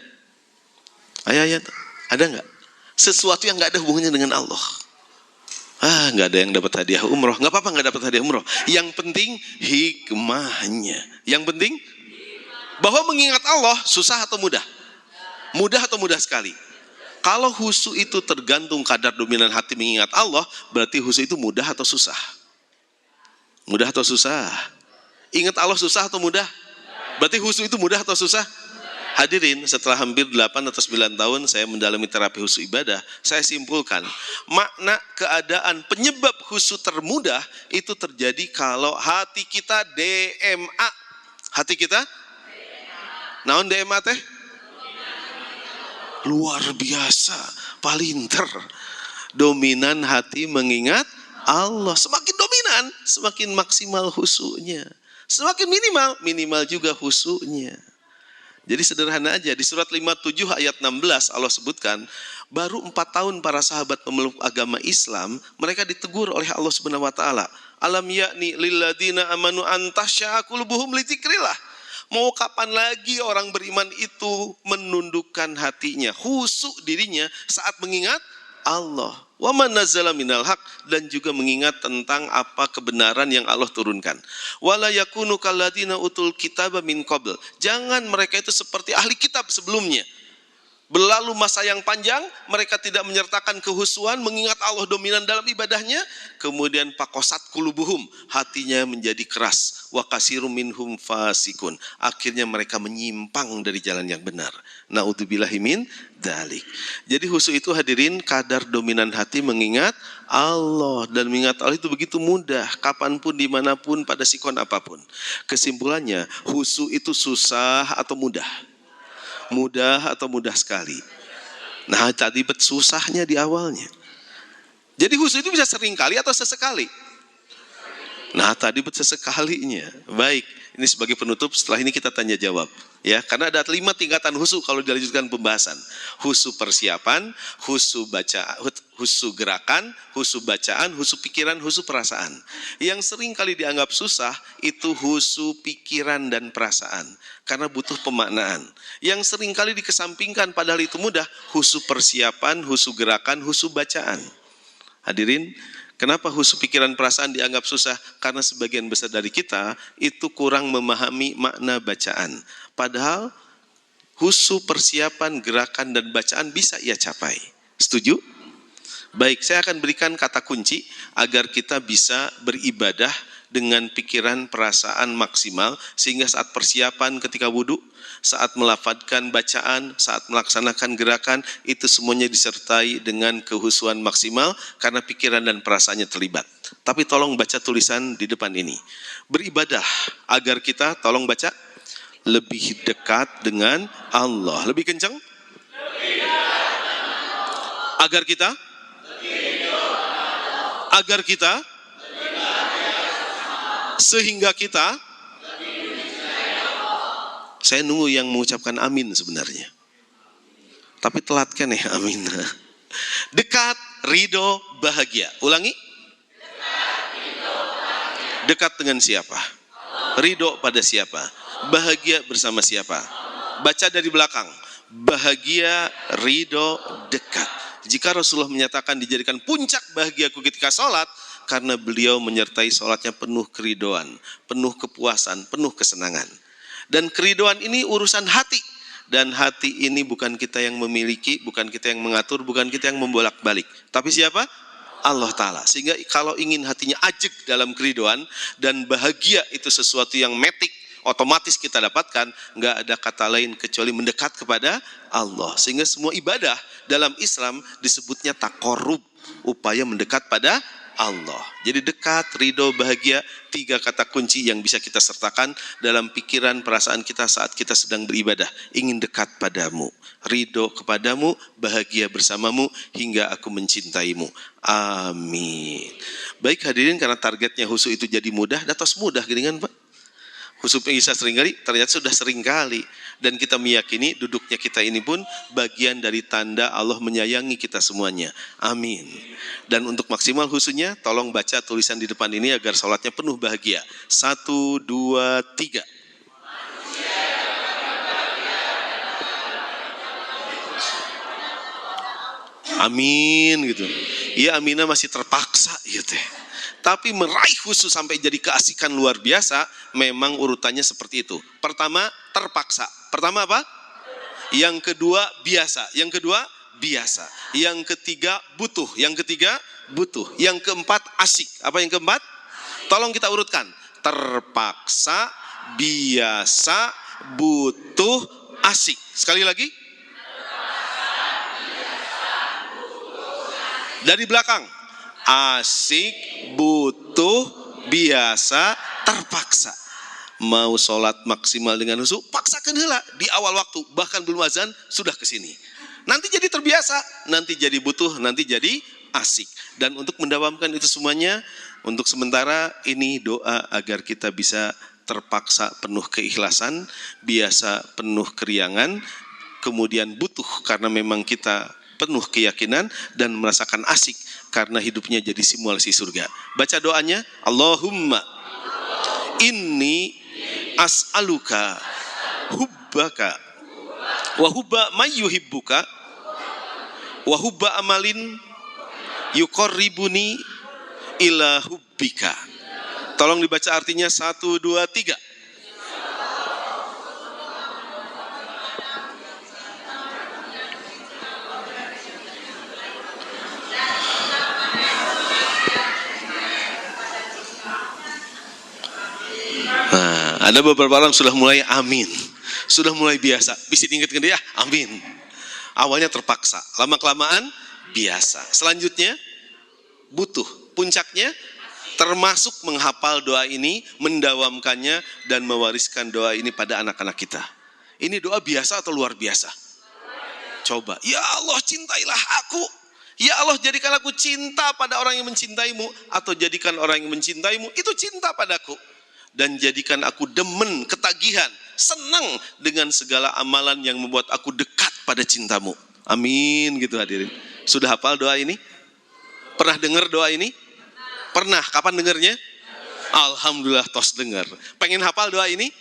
Ayo, ada nggak? Sesuatu yang nggak ada hubungannya dengan Allah. Nggak ada yang dapat hadiah umroh. Nggak apa-apa nggak dapat hadiah umroh. Yang penting hikmahnya. Yang penting bahwa mengingat Allah susah atau mudah? Mudah atau mudah sekali? Kalau khusyuk itu tergantung kadar dominan hati mengingat Allah, berarti khusyuk itu mudah atau susah? Mudah atau susah? Ingat Allah susah atau mudah? Berarti khusyuk itu mudah atau susah? Hadirin, setelah hampir 8 atau 9 tahun saya mendalami terapi khusyuk ibadah, saya simpulkan makna keadaan penyebab khusyuk termudah itu terjadi kalau hati kita DMA. Hati kita? Naon DMA teh? Luar biasa, palinter. Dominan hati mengingat Allah. Semakin dominan, semakin maksimal khusyuknya. Semakin minimal juga khusyuknya. Jadi sederhana aja, di surat 57 ayat 16 Allah sebutkan, baru 4 tahun para sahabat memeluk agama Islam, mereka ditegur oleh Allah Subhanahu wa taala. Alam yakni lilladzina amanu antasya'a qulubuhum li dzikrillah. Mau kapan lagi orang beriman itu menundukkan hatinya, khusyuk dirinya saat mengingat Allah. Wa man nazzala minal haq, dan juga mengingat tentang apa kebenaran yang Allah turunkan. Wala yakunu kalladzina utul kitaba min qabl. Jangan mereka itu seperti ahli kitab sebelumnya. Berlalu masa yang panjang, mereka tidak menyertakan kehusuan, mengingat Allah dominan dalam ibadahnya. Kemudian pakosat kulubuhum, hatinya menjadi keras. Wa kasirum minhum fasikun. Akhirnya mereka menyimpang dari jalan yang benar. Na'udzubillahi min dzalik. Jadi khusyuk itu hadirin kadar dominan hati mengingat Allah. Dan mengingat Allah itu begitu mudah, kapanpun, dimanapun, pada sikon apapun. Kesimpulannya, khusyuk itu susah atau mudah? Mudah atau mudah sekali? Nah, tadi susahnya di awalnya. Jadi khusyuk itu bisa sering kali atau sesekali? Nah, tadi sesekalinya. Baik, ini sebagai penutup, setelah ini kita tanya jawab. Ya, karena ada 5 tingkatan khusyuk kalau dilanjutkan pembahasan. Khusyuk persiapan, khusyuk baca, khusyuk gerakan, khusyuk bacaan, khusyuk pikiran, khusyuk perasaan. Yang sering kali dianggap susah itu khusyuk pikiran dan perasaan, karena butuh pemaknaan. Yang sering kali dikesampingkan padahal itu mudah, khusyuk persiapan, khusyuk gerakan, khusyuk bacaan. Hadirin, kenapa khusyuk pikiran perasaan dianggap susah? Karena sebagian besar dari kita itu kurang memahami makna bacaan. Padahal khusyuk persiapan, gerakan, dan bacaan bisa ia capai. Setuju? Baik, saya akan berikan kata kunci agar kita bisa beribadah dengan pikiran perasaan maksimal, sehingga saat persiapan ketika wudhu, saat melafadzkan bacaan, saat melaksanakan gerakan, itu semuanya disertai dengan kehusuan maksimal karena pikiran dan perasaannya terlibat. Tapi tolong baca tulisan di depan ini. Beribadah agar kita, tolong baca, lebih dekat dengan Allah. Lebih kencang? Agar kita? Agar kita? Sehingga kita? Saya nunggu yang mengucapkan amin sebenarnya. Tapi telat kan ya, amin. Dekat, ridho, bahagia. Ulangi. Dekat dengan siapa? Ridho pada siapa? Bahagia bersama siapa? Baca dari belakang. Bahagia, ridho, dekat. Jika Rasulullah menyatakan dijadikan puncak bahagiaku ketika sholat, karena beliau menyertai sholatnya penuh keridoan, penuh kepuasan, penuh kesenangan. Dan keridoan ini urusan hati. Dan hati ini bukan kita yang memiliki, bukan kita yang mengatur, bukan kita yang membolak-balik. Tapi siapa? Allah Ta'ala. Sehingga kalau ingin hatinya ajeg dalam keridoan, dan bahagia itu sesuatu yang metik, otomatis kita dapatkan, nggak ada kata lain kecuali mendekat kepada Allah. Sehingga semua ibadah dalam Islam disebutnya taqarrub, upaya mendekat pada Allah. Jadi dekat, ridho, bahagia, 3 kata kunci yang bisa kita sertakan dalam pikiran, perasaan kita saat kita sedang beribadah. Ingin dekat padamu, ridho kepadamu, bahagia bersamamu, hingga aku mencintaimu. Amin. Baik hadirin, karena targetnya khusyuk itu jadi mudah, datos mudah gini kan Pak? Khusyuknya bisa seringkali, ternyata sudah seringkali. Dan kita meyakini duduknya kita ini pun bagian dari tanda Allah menyayangi kita semuanya. Amin. Dan untuk maksimal khusyuknya, tolong baca tulisan di depan ini agar sholatnya penuh bahagia. 1, 2, 3. Amin gitu. Iya, Aminah masih terpaksa gitu. Tapi meraih khusyuk sampai jadi keasikan luar biasa, memang urutannya seperti itu. Pertama, terpaksa. Pertama apa? Yang kedua, biasa. Yang kedua, biasa. Yang ketiga, butuh. Yang ketiga, butuh. Yang keempat, asik. Apa yang keempat? Tolong kita urutkan. Terpaksa, biasa, butuh, asik. Sekali lagi. Dari belakang. Asik, butuh, biasa, terpaksa. Mau sholat maksimal dengan khusyuk, paksakan heula di awal waktu, bahkan belum azan sudah ke sini. Nanti jadi terbiasa, nanti jadi butuh, nanti jadi asik. Dan untuk mendawamkan itu semuanya, untuk sementara ini doa agar kita bisa terpaksa penuh keikhlasan, biasa penuh keriangan, kemudian butuh karena memang kita penuh keyakinan, dan merasakan asik karena hidupnya jadi simulasi surga. Baca doanya, Allahumma inni as'aluka hubbaka wa hubba mayyuhibbuka wa hubba amalin yuqarribuni ila hubbika. Tolong dibaca artinya 1, 2, 3. Nah, ada beberapa orang sudah mulai amin, sudah mulai biasa. Bisa diingatkan dia, amin. Awalnya terpaksa, lama-kelamaan biasa. Selanjutnya butuh, puncaknya termasuk menghafal doa ini, mendawamkannya, dan mewariskan doa ini pada anak-anak kita. Ini doa biasa atau luar biasa? Coba, ya Allah cintailah aku. Ya Allah jadikan aku cinta pada orang yang mencintaimu, atau jadikan orang yang mencintaimu itu cinta padaku. Dan jadikan aku demen, ketagihan, senang dengan segala amalan yang membuat aku dekat pada cintamu. Amin gitu hadirin. Sudah hafal doa ini? Pernah dengar doa ini? Pernah. Kapan dengarnya? Alhamdulillah tos dengar. Pengen hafal doa ini?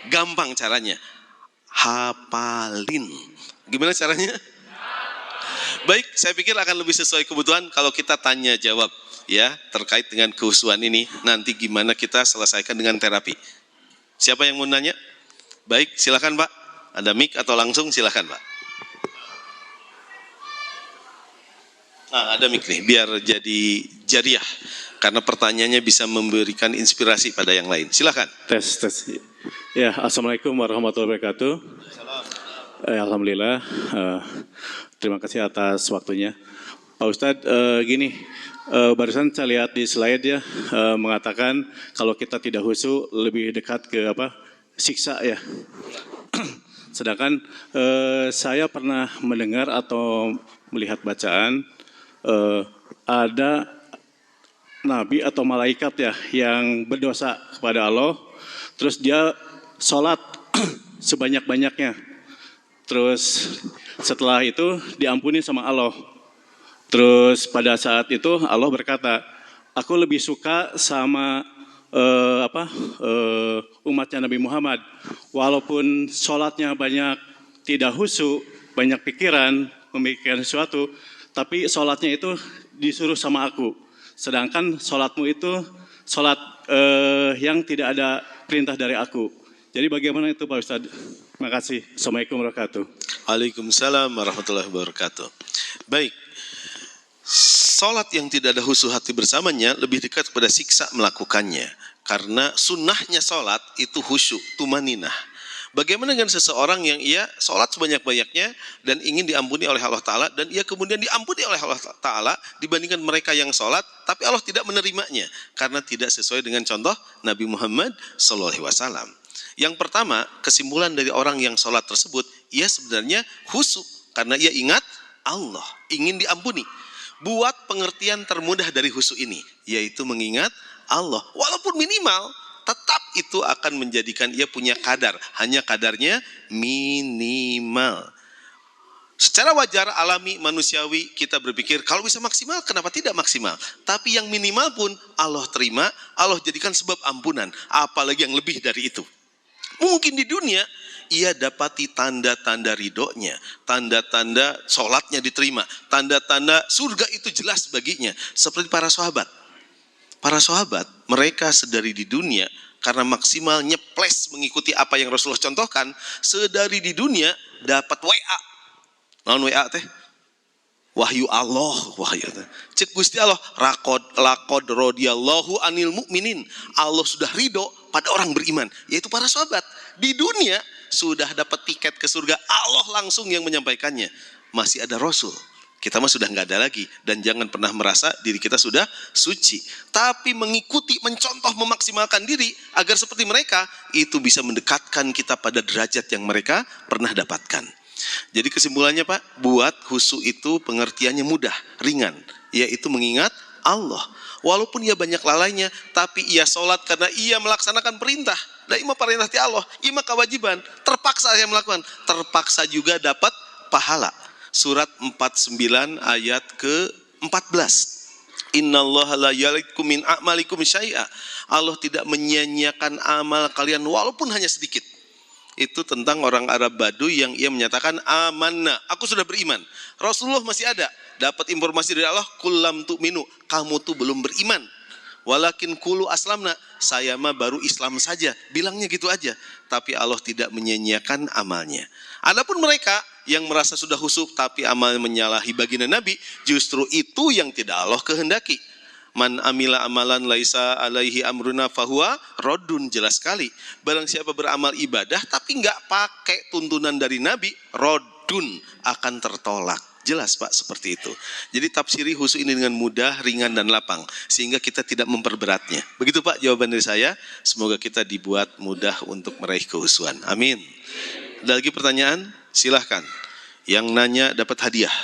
Gampang caranya. Hafalin. Gimana caranya? Baik, saya pikir akan lebih sesuai kebutuhan kalau kita tanya jawab. Ya, terkait dengan kehusuan ini, nanti gimana kita selesaikan dengan terapi. Siapa yang mau nanya? Baik, silakan Pak. Ada mic atau langsung silakan Pak. Nah, ada mic nih, biar jadi jariah. Karena pertanyaannya bisa memberikan inspirasi pada yang lain. Silakan. Tes. Ya, Assalamualaikum warahmatullahi wabarakatuh. Alhamdulillah. Terima kasih atas waktunya. Pak Ustadz, gini. Barusan saya lihat di slide ya, mengatakan kalau kita tidak khusyuk lebih dekat ke siksa ya. Sedangkan saya pernah mendengar atau melihat bacaan ada nabi atau malaikat ya yang berdosa kepada Allah, terus dia sholat sebanyak-banyaknya, terus setelah itu diampuni sama Allah. Terus pada saat itu Allah berkata, aku lebih suka sama umatnya Nabi Muhammad. Walaupun sholatnya banyak tidak khusyuk, banyak pikiran, memikirkan sesuatu, tapi sholatnya itu disuruh sama aku. Sedangkan sholatmu itu sholat yang tidak ada perintah dari aku. Jadi bagaimana itu Pak Ustadz? Terima kasih. Assalamualaikum warahmatullahi wabarakatuh. Waalaikumsalam warahmatullahi wabarakatuh. Baik. Salat yang tidak ada khusyuk hati bersamanya lebih dekat kepada siksa melakukannya. Karena sunnahnya salat itu khusyuk, tumaninah. Bagaimana dengan seseorang yang ia salat sebanyak-banyaknya dan ingin diampuni oleh Allah Ta'ala, dan ia kemudian diampuni oleh Allah Ta'ala dibandingkan mereka yang salat, tapi Allah tidak menerimanya karena tidak sesuai dengan contoh Nabi Muhammad SAW. Yang pertama, kesimpulan dari orang yang salat tersebut, ia sebenarnya khusyuk karena ia ingat Allah, ingin diampuni. Buat pengertian termudah dari khusyuk ini, yaitu mengingat Allah. Walaupun minimal, tetap itu akan menjadikan ia punya kadar, hanya kadarnya minimal. Secara wajar, alami, manusiawi, kita berpikir kalau bisa maksimal, kenapa tidak maksimal? Tapi yang minimal pun Allah terima, Allah jadikan sebab ampunan, apalagi yang lebih dari itu. Mungkin di dunia ia dapati tanda-tanda ridhonya, tanda-tanda sholatnya diterima, tanda-tanda surga itu jelas baginya. Seperti para sahabat. Para sahabat, mereka sedari di dunia, karena maksimal nyeples mengikuti apa yang Rasulullah contohkan, sedari di dunia dapat WA. Naon WA teh? Wahyu Allah, wahyu. Cek Gusti Allah, laqad radhiyallahu anil mu'minin. Allah sudah ridho pada orang beriman, yaitu para sahabat. Di dunia sudah dapat tiket ke surga, Allah langsung yang menyampaikannya. Masih ada Rasul. Kita mah sudah nggak ada lagi, dan jangan pernah merasa diri kita sudah suci. Tapi mengikuti, mencontoh, memaksimalkan diri agar seperti mereka, itu bisa mendekatkan kita pada derajat yang mereka pernah dapatkan. Jadi kesimpulannya Pak, buat khusyuk itu pengertiannya mudah, ringan, yaitu mengingat Allah. Walaupun ia banyak lalainya, tapi ia sholat karena ia melaksanakan perintah. Dan ima perintah ti Allah, ima kewajiban, terpaksa saya melakukan, terpaksa juga dapat pahala. Surat 49 ayat ke-14. Innallaha la yalikum min a'malikum syai'a. Allah tidak menyia-nyiakan amal kalian walaupun hanya sedikit. Itu tentang orang Arab Baduy yang ia menyatakan amanna, aku sudah beriman. Rasulullah masih ada, dapat informasi dari Allah, kullam tu'minu, kamu tuh belum beriman. Walakin kulu aslamna, saya mah baru Islam saja, bilangnya gitu aja. Tapi Allah tidak menyia-nyiakan amalnya. Adapun mereka yang merasa sudah khusyuk tapi amal menyalahi baginda Nabi, justru itu yang tidak Allah kehendaki. Man amila amalan laisa alaihi amruna fahuwa rodun, jelas sekali. Barang siapa beramal ibadah tapi nggak pakai tuntunan dari Nabi, rodun, akan tertolak. Jelas Pak, seperti itu. Jadi tafsiri khusyuk ini dengan mudah, ringan dan lapang, sehingga kita tidak memperberatnya. Begitu Pak jawaban dari saya. Semoga kita dibuat mudah untuk meraih kekhusyuan. Amin. Ada lagi pertanyaan? Silahkan. Yang nanya dapat hadiah.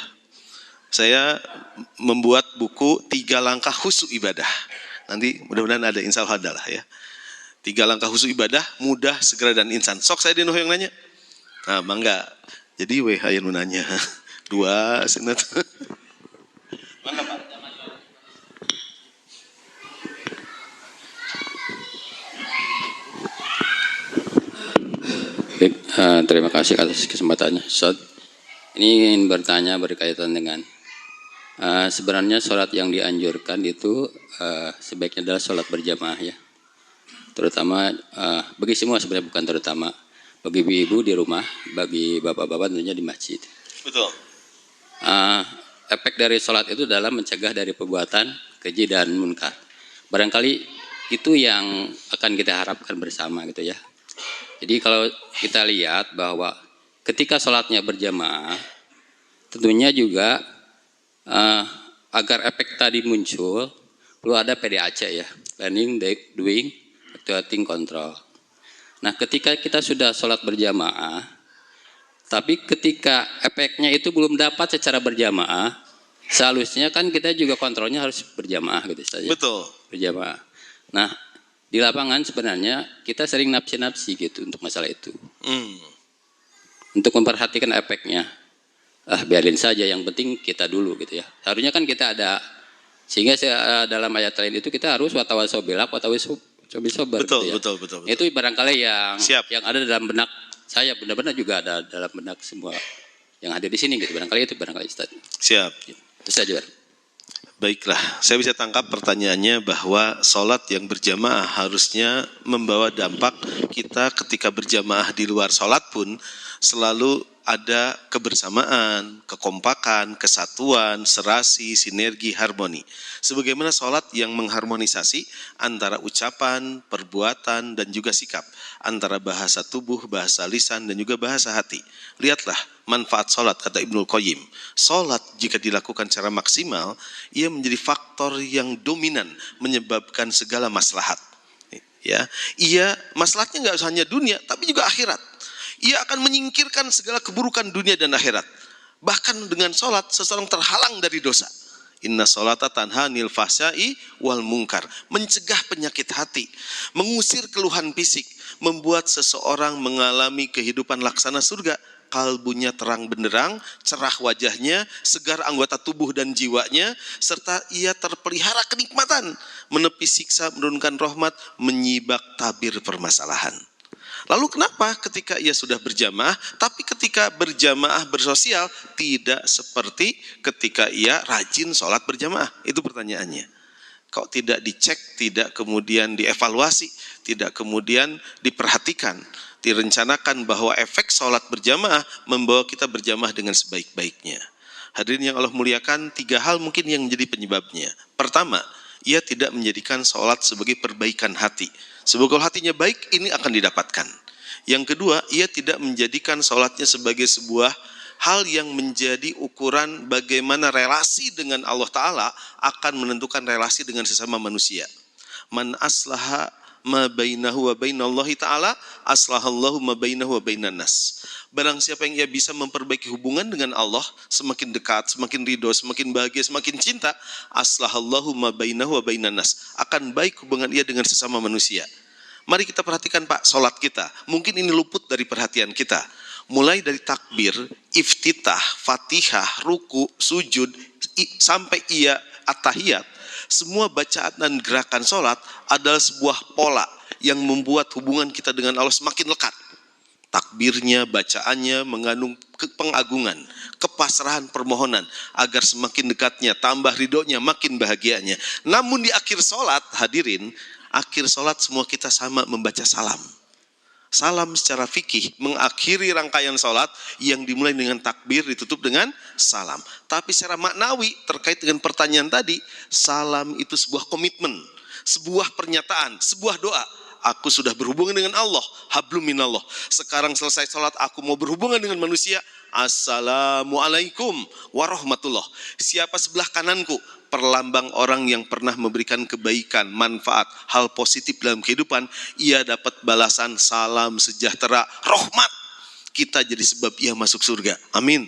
Saya membuat buku 3 langkah khusyuk ibadah. Nanti mudah-mudahan ada, insya Allah ada lah ya. 3 langkah khusyuk ibadah, mudah, segera dan insan. Sok saya di yang nanya. Nah bangga. Jadi yang nanya. 2 senat. Mangga Pak. Baik, terima kasih atas kesempatannya. Ini ingin bertanya berkaitan dengan sebenarnya sholat yang dianjurkan itu sebaiknya adalah sholat berjamaah ya. Terutama bagi semua sebenarnya, bukan terutama. Bagi ibu-ibu di rumah, bagi bapak-bapak tentunya di masjid. Betul. Efek dari sholat itu adalah mencegah dari perbuatan keji dan munkar. Barangkali itu yang akan kita harapkan bersama gitu ya. Jadi kalau kita lihat bahwa ketika sholatnya berjamaah, tentunya juga agar efek tadi muncul, perlu ada PDAC ya, planning, doing, acting, control. Nah ketika kita sudah sholat berjamaah, tapi ketika efeknya itu belum dapat secara berjamaah, seharusnya kan kita juga kontrolnya harus berjamaah gitu saja. Betul. Berjamaah. Nah di lapangan sebenarnya kita sering nafsi-nafsi gitu untuk masalah itu. Untuk memperhatikan efeknya, biarin saja, yang penting kita dulu gitu ya. Harusnya kan kita ada, sehingga dalam ayat lain itu kita harus watawasobilak, watawasobisobar. Betul, gitu ya. betul. Itu barangkali yang Siap. yang ada dalam benak saya, benar-benar juga ada dalam benak semua yang hadir di sini gitu. Barangkali itu Ustaz. Siap. Itu saja. Baiklah, saya bisa tangkap pertanyaannya bahwa sholat yang berjamaah harusnya membawa dampak kita ketika berjamaah di luar sholat pun selalu ada kebersamaan, kekompakan, kesatuan, serasi, sinergi, harmoni. Sebagaimana sholat yang mengharmonisasi antara ucapan, perbuatan, dan juga sikap. Antara bahasa tubuh, bahasa lisan, dan juga bahasa hati. Lihatlah manfaat sholat, kata Ibnul Qayyim. Sholat jika dilakukan secara maksimal, ia menjadi faktor yang dominan menyebabkan segala maslahat. Ya, maslahatnya nggak hanya dunia, tapi juga akhirat. Ia akan menyingkirkan segala keburukan dunia dan akhirat. Bahkan dengan sholat, seseorang terhalang dari dosa. Inna sholata tanha anil fahsya'i wal munkar. Mencegah penyakit hati, mengusir keluhan fisik, membuat seseorang mengalami kehidupan laksana surga. Kalbunya terang benderang, cerah wajahnya, segar anggota tubuh dan jiwanya, serta ia terpelihara kenikmatan, menepi siksa, menurunkan rahmat, menyibak tabir permasalahan. Lalu kenapa ketika ia sudah berjamaah, tapi ketika berjamaah bersosial tidak seperti ketika ia rajin sholat berjamaah? Itu pertanyaannya. Kok tidak dicek, tidak kemudian dievaluasi, tidak kemudian diperhatikan, direncanakan bahwa efek sholat berjamaah membawa kita berjamaah dengan sebaik-baiknya. Hadirin yang Allah muliakan, 3 hal mungkin yang menjadi penyebabnya. Pertama, ia tidak menjadikan sholat sebagai perbaikan hati. Sebab kalau hatinya baik, ini akan didapatkan. Yang kedua, ia tidak menjadikan sholatnya sebagai sebuah hal yang menjadi ukuran bagaimana relasi dengan Allah Ta'ala akan menentukan relasi dengan sesama manusia. Man aslaha ma bainahu wa bainallahi ta'ala aslahallahu ma bainahu wa bainan nas. Barang siapa yang ia bisa memperbaiki hubungan dengan Allah, semakin dekat, semakin ridho, semakin bahagia, semakin cinta, aslahallahu ma bainahu wa bainan nas. Akan baik hubungan ia dengan sesama manusia. Mari kita perhatikan Pak, sholat kita. Mungkin ini luput dari perhatian kita. Mulai dari takbir, iftitah, fatihah, ruku, sujud, sampai ia at-tahiyat. Semua bacaan dan gerakan sholat adalah sebuah pola yang membuat hubungan kita dengan Allah semakin lekat. Takbirnya, bacaannya mengandung pengagungan, kepasrahan permohonan, agar semakin dekatnya, tambah ridhonya, makin bahagianya. Namun di akhir sholat, hadirin, akhir sholat semua kita sama membaca salam. Salam secara fikih mengakhiri rangkaian sholat yang dimulai dengan takbir ditutup dengan salam. Tapi secara maknawi terkait dengan pertanyaan tadi, salam itu sebuah komitmen, sebuah pernyataan, sebuah doa. Aku sudah berhubungan dengan Allah, hablum minallah. Sekarang selesai sholat, aku mau berhubungan dengan manusia. Assalamualaikum warahmatullah. Siapa sebelah kananku? Perlambang orang yang pernah memberikan kebaikan, manfaat, hal positif dalam kehidupan. Ia dapat balasan salam sejahtera, rahmat. Kita jadi sebab ia masuk surga. Amin.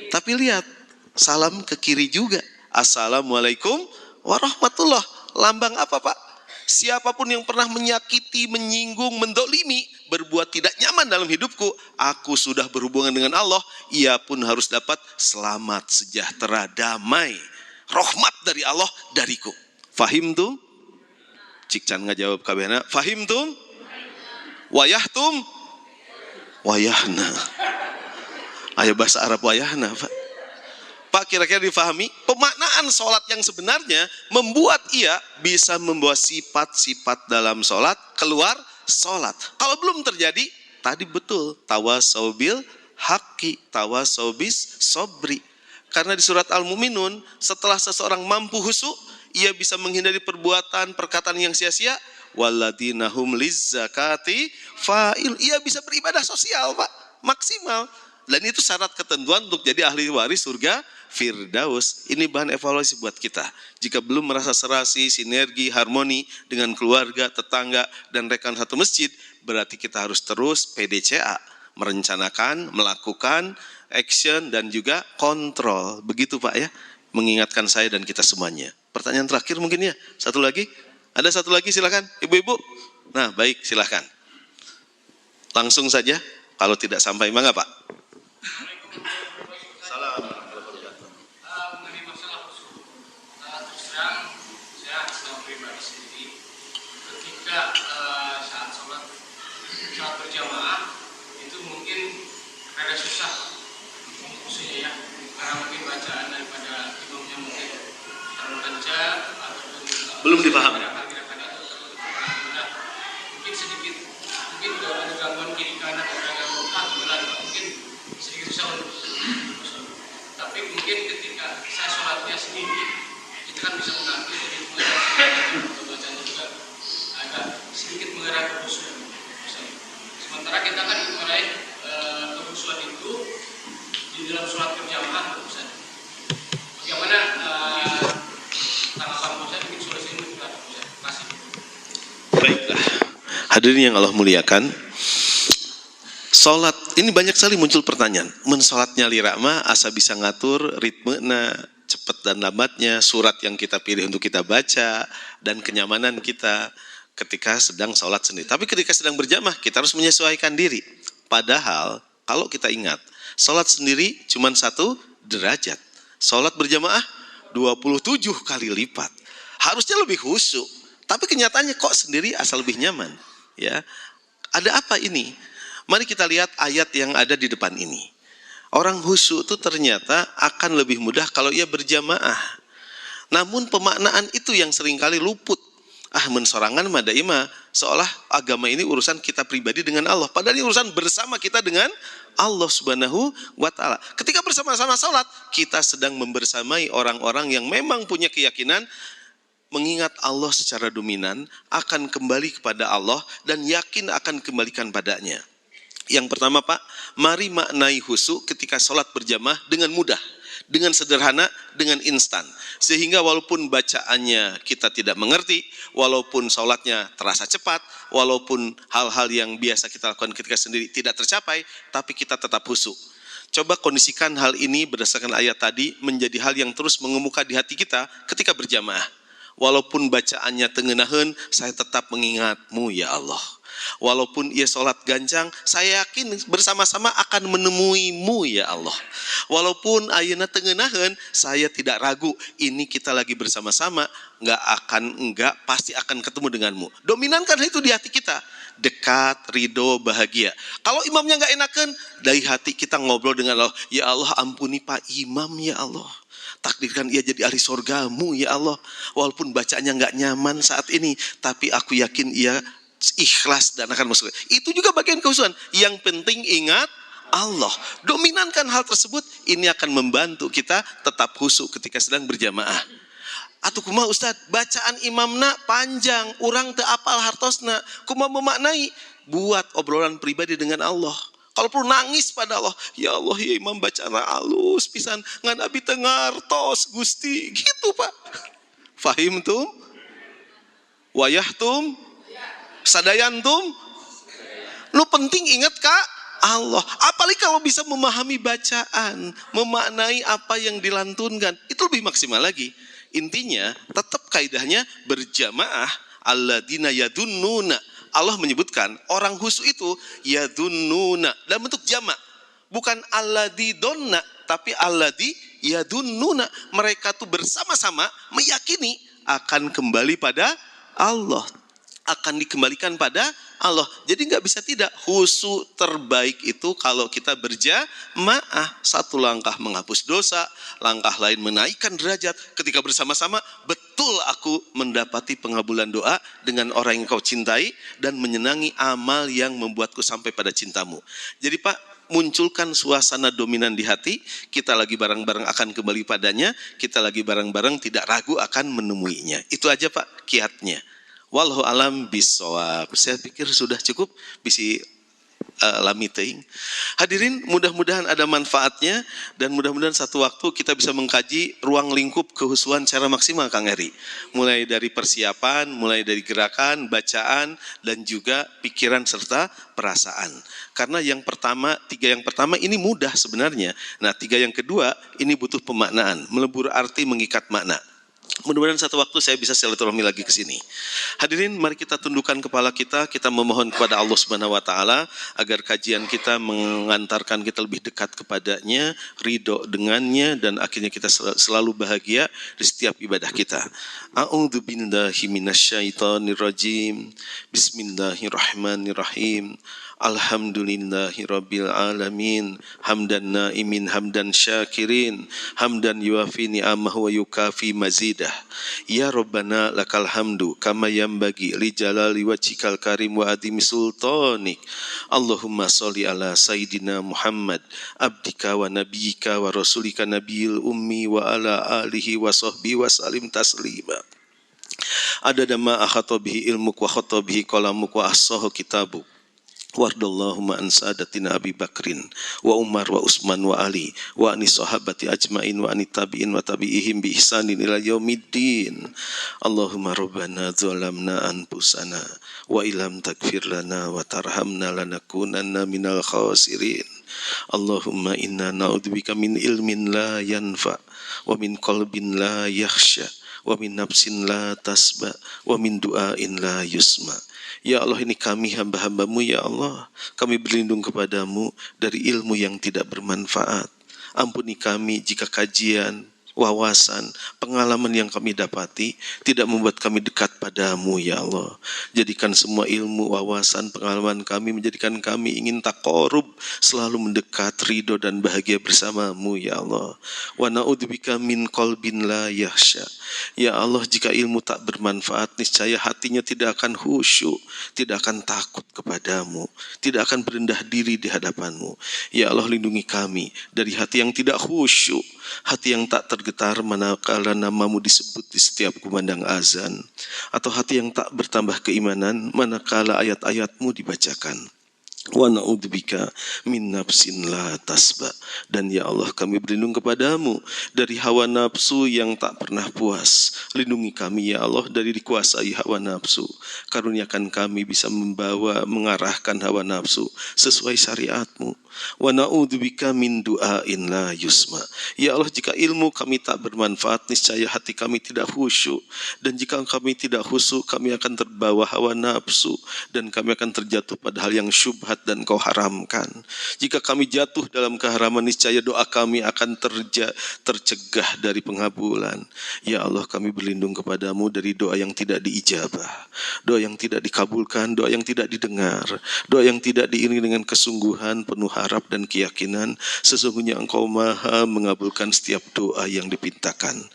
Tapi lihat, salam ke kiri juga. Assalamualaikum warahmatullah. Lambang apa Pak? Siapapun yang pernah menyakiti, menyinggung, mendolimi, berbuat tidak nyaman dalam hidupku, aku sudah berhubungan dengan Allah, ia pun harus dapat selamat, sejahtera, damai, rahmat dari Allah dariku. Fahim tuh? Cik Chan nggak jawab kabehna. Fahim tuh? Wayahtum? Wayahna. Ayo bahasa Arab wayahna Pak. Pak, kira-kira difahami? Pemaknaan sholat yang sebenarnya membuat ia bisa membawa sifat-sifat dalam sholat keluar sholat. Kalau belum terjadi, tadi betul. Tawasaubil haqi, tawasaubis sobri. Karena di surat Al-Mu'minun, setelah seseorang mampu khusyuk, ia bisa menghindari perbuatan, perkataan yang sia-sia. Walladina hum lizzakati fa'il. Ia bisa beribadah sosial Pak, maksimal. Dan itu syarat ketentuan untuk jadi ahli waris surga Firdaus. Ini bahan evaluasi buat kita. Jika belum merasa serasi, sinergi, harmoni dengan keluarga, tetangga, dan rekan satu masjid, berarti kita harus terus PDCA, merencanakan, melakukan, action, dan juga kontrol. Begitu Pak ya, mengingatkan saya dan kita semuanya. Pertanyaan terakhir mungkin ya, satu lagi. Ada satu lagi silakan, ibu-ibu. Nah baik, silakan. Langsung saja, kalau tidak sampai mangga Pak. Mengenai masalah khusyuk, terus terang saya sedang pribadi sendiri ketika saat sholat berjamaah itu mungkin rada susah khusyuknya ya, karena mungkin bacaan daripada imamnya mungkin terlalu kencang ataupun Belum dipahami. gerakan itu mungkin sedikit, mungkin kalau ada gangguan kiri kanan atau gangguan kebetulan mungkin sedikit susah untuk khusyuk. Tapi mungkin ketika saya sholatnya sendiri, kita kan bisa mengambil jadi bacanya juga agak sedikit mengarah ke khusyuk. Sementara kita kan meraih kekhusyuan itu di dalam sholat berjamaah, Ustaz. Bagaimana tanggapan Ustaz mungkin solusi ini juga, Ustaz? Terima kasih. Baiklah, hadirin yang Allah muliakan. Sholat, ini banyak sekali muncul pertanyaan. Men sholatnya lirama, asa bisa ngatur ritme na cepat dan lambatnya surat yang kita pilih untuk kita baca, dan kenyamanan kita ketika sedang sholat sendiri. Tapi ketika sedang berjamaah, kita harus menyesuaikan diri. Padahal, kalau kita ingat, sholat sendiri cuma 1 derajat. Sholat berjamaah 27 kali lipat. Harusnya lebih khusyuk. Tapi kenyataannya kok sendiri asal lebih nyaman. Ya, ada apa ini? Mari kita lihat ayat yang ada di depan ini. Orang khusyuk itu ternyata akan lebih mudah kalau ia berjamaah. Namun pemaknaan itu yang seringkali luput. Mensorangan madaima, seolah agama ini urusan kita pribadi dengan Allah. Padahal ini urusan bersama kita dengan Allah Subhanahu wa Ta'ala. Ketika bersama-sama sholat, kita sedang membersamai orang-orang yang memang punya keyakinan mengingat Allah secara dominan, akan kembali kepada Allah dan yakin akan kembalikan padanya. Yang pertama Pak, mari maknai khusyuk ketika sholat berjamaah dengan mudah, dengan sederhana, dengan instan. Sehingga walaupun bacaannya kita tidak mengerti, walaupun sholatnya terasa cepat, walaupun hal-hal yang biasa kita lakukan ketika sendiri tidak tercapai, tapi kita tetap khusyuk. Coba kondisikan hal ini berdasarkan ayat tadi menjadi hal yang terus mengemuka di hati kita ketika berjamaah. Walaupun bacaannya tengenaheun, saya tetap mengingatmu ya Allah. Walaupun ia sholat gancang, saya yakin bersama-sama akan menemuimu ya Allah. Walaupun ayeuna tengenaheun, saya tidak ragu, ini kita lagi bersama-sama, pasti akan ketemu denganmu. Dominankan itu di hati kita, dekat, ridho, bahagia. Kalau imamnya nggak enakan, dari hati kita ngobrol dengan Allah, ya Allah ampuni Pak Imam ya Allah. Takdirkan ia jadi ahli surgamu ya Allah. Walaupun bacaannya nggak nyaman saat ini, tapi aku yakin ia ikhlas dan akan masuk. Itu juga bagian kekhusyukan. Yang penting ingat Allah. Dominankan hal tersebut, ini akan membantu kita tetap khusyuk ketika sedang berjamaah. Atuh kumaha Ustaz, bacaan imamna panjang, urang teu apal hartosna. Kumaha memaknai? Buat obrolan pribadi dengan Allah. Kalau perlu nangis pada Allah, ya Allah ya imam bacaan alus pisan, ngan abi teu ngartos Gusti. Gitu Pak. Fahim tum? Wayah tum? Sadayantum, lu penting ingat Kak Allah. Apalagi kalau bisa memahami bacaan, memaknai apa yang dilantunkan, itu lebih maksimal lagi. Intinya tetap kaidahnya berjamaah. Alladzina yadunnuna. Allah menyebutkan orang khusyuk itu yadunnuna dalam bentuk jamak. Bukan alladidonna, tapi alladi yadunnuna. Mereka tuh bersama-sama meyakini akan kembali pada Allah, akan dikembalikan pada Allah. Jadi nggak bisa tidak, khusyuk terbaik itu kalau kita berjamaah. Satu langkah menghapus dosa, langkah lain menaikkan derajat. Ketika bersama-sama, betul aku mendapati pengabulan doa dengan orang yang kau cintai dan menyenangi amal yang membuatku sampai pada cintamu. Jadi Pak, munculkan suasana dominan di hati. Kita lagi bareng-bareng akan kembali padanya. Kita lagi bareng-bareng tidak ragu akan menemuinya. Itu aja Pak kiatnya. Wallahu alam bisawab. Saya pikir sudah cukup bisi lami teuing. Hadirin, mudah-mudahan ada manfaatnya dan mudah-mudahan satu waktu kita bisa mengkaji ruang lingkup kekhusyuan secara maksimal Kang Eri. Mulai dari persiapan, mulai dari gerakan, bacaan dan juga pikiran serta perasaan. Karena tiga yang pertama ini mudah sebenarnya. Nah, 3 yang kedua ini butuh pemaknaan, melebur arti, mengikat makna. Mudah-mudahan satu waktu saya bisa silaturahmi lagi ke sini. Hadirin, mari kita tundukkan kepala kita memohon kepada Allah Subhanahu wa Ta'ala agar kajian kita mengantarkan kita lebih dekat kepadanya, ridho dengannya, dan akhirnya kita selalu bahagia di setiap ibadah kita. A'udzu billahi minasyaitonir rajim. Bismillahirrahmanirrahim. Alhamdulillahirabbil alamin, hamdan naimin hamdan syakirin, hamdan yuafi ni'amahu wa yukafi mazidah. Ya Rabbana lakal hamdu kama yanbaghi li jalali wajhikal karim wa adimi sultanik. Allahumma sholli ala sayidina Muhammad abdika wa nabiyyika wa rasulika nabiyil ummi wa ala alihi wa sahbihi wa salim taslima. Adada ma akhata bihi ilmuk wa khata bihi qalamuk wa ahsahu kitabuk. Wardallahumma an sadatina Abi Bakrin wa Umar wa Utsman wa Ali wa ani sahabati ajmain wa ani tabi'in wa tabi'ihim bi ihsanin ila yaumiddin. Allahumma rabbana zalamna anfusana wa illam taghfir lana wa tarhamna lanakunanna minal khasirin. Allahumma inna na'udzubika min ilmin la yanfa wa min qalbin la yakhsha wa min nafsin la tasba wa min du'ain la yusma. Ya Allah, ini kami hamba-hambamu ya Allah. Kami berlindung kepadamu dari ilmu yang tidak bermanfaat. Ampuni kami jika kajian, wawasan, pengalaman yang kami dapati tidak membuat kami dekat padamu ya Allah. Jadikan semua ilmu, wawasan, pengalaman kami menjadikan kami ingin taqarrub, selalu mendekat, ridho dan bahagia bersamamu ya Allah. Wa na'udzubika min qalbin la yakhsha. Ya Allah, jika ilmu tak bermanfaat, niscaya hatinya tidak akan khusyuk, tidak akan takut kepadamu, tidak akan berendah diri di hadapanmu. Ya Allah, lindungi kami dari hati yang tidak khusyuk, hati yang tak tergetar manakala namamu disebut di setiap kumandang azan, atau hati yang tak bertambah keimanan manakala ayat-ayatmu dibacakan. Wa na'udzubika min nafsin la tasba. Dan ya Allah, kami berlindung kepadamu dari hawa nafsu yang tak pernah puas. Lindungi kami ya Allah dari dikuasai hawa nafsu. Karuniakan kami bisa mengarahkan hawa nafsu sesuai syariatmu. Wa na'udzubika min du'ain la yusma. Ya Allah, jika ilmu kami tak bermanfaat, niscaya hati kami tidak khusyuk. Dan jika kami tidak khusyuk, kami akan terbawa hawa nafsu, dan kami akan terjatuh pada hal yang syubhat dan kau haramkan. Jika kami jatuh dalam keharaman, niscaya doa kami akan tercegah dari pengabulan. Ya Allah, kami berlindung kepadamu dari doa yang tidak diijabah, doa yang tidak dikabulkan, doa yang tidak didengar, doa yang tidak diiringi dengan kesungguhan, penuh harap dan keyakinan. Sesungguhnya Engkau Maha mengabulkan setiap doa yang dipintakan.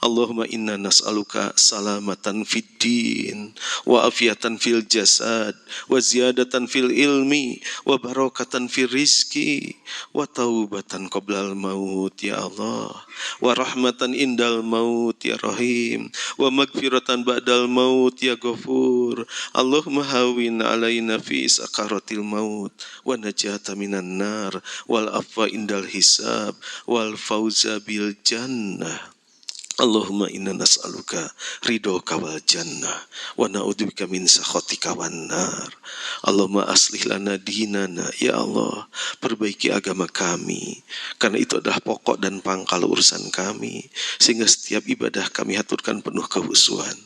Allahumma inna nas'aluka salamatan fid din wa afiatan fil jasad wa ziyadatan fil ilmi wa barakatan fil rizki wa taubatan qoblal maut ya Allah, wa rahmatan indal maut ya Rahim, wa magfiratan ba'dal maut ya Ghafur. Allahumma hawin alaina fi sakaratil maut wa najata minan nar wal afwa indal hisab wal fauza bil jannah. Allahumma inna nas'aluka ridhoka wal jannah wa na'udzubika min sakhatika wan nar. Allahumma aslih lana dinana ya Allah, perbaiki agama kami, karena itu adalah pokok dan pangkal urusan kami, sehingga setiap ibadah kami haturkan penuh kehusuan.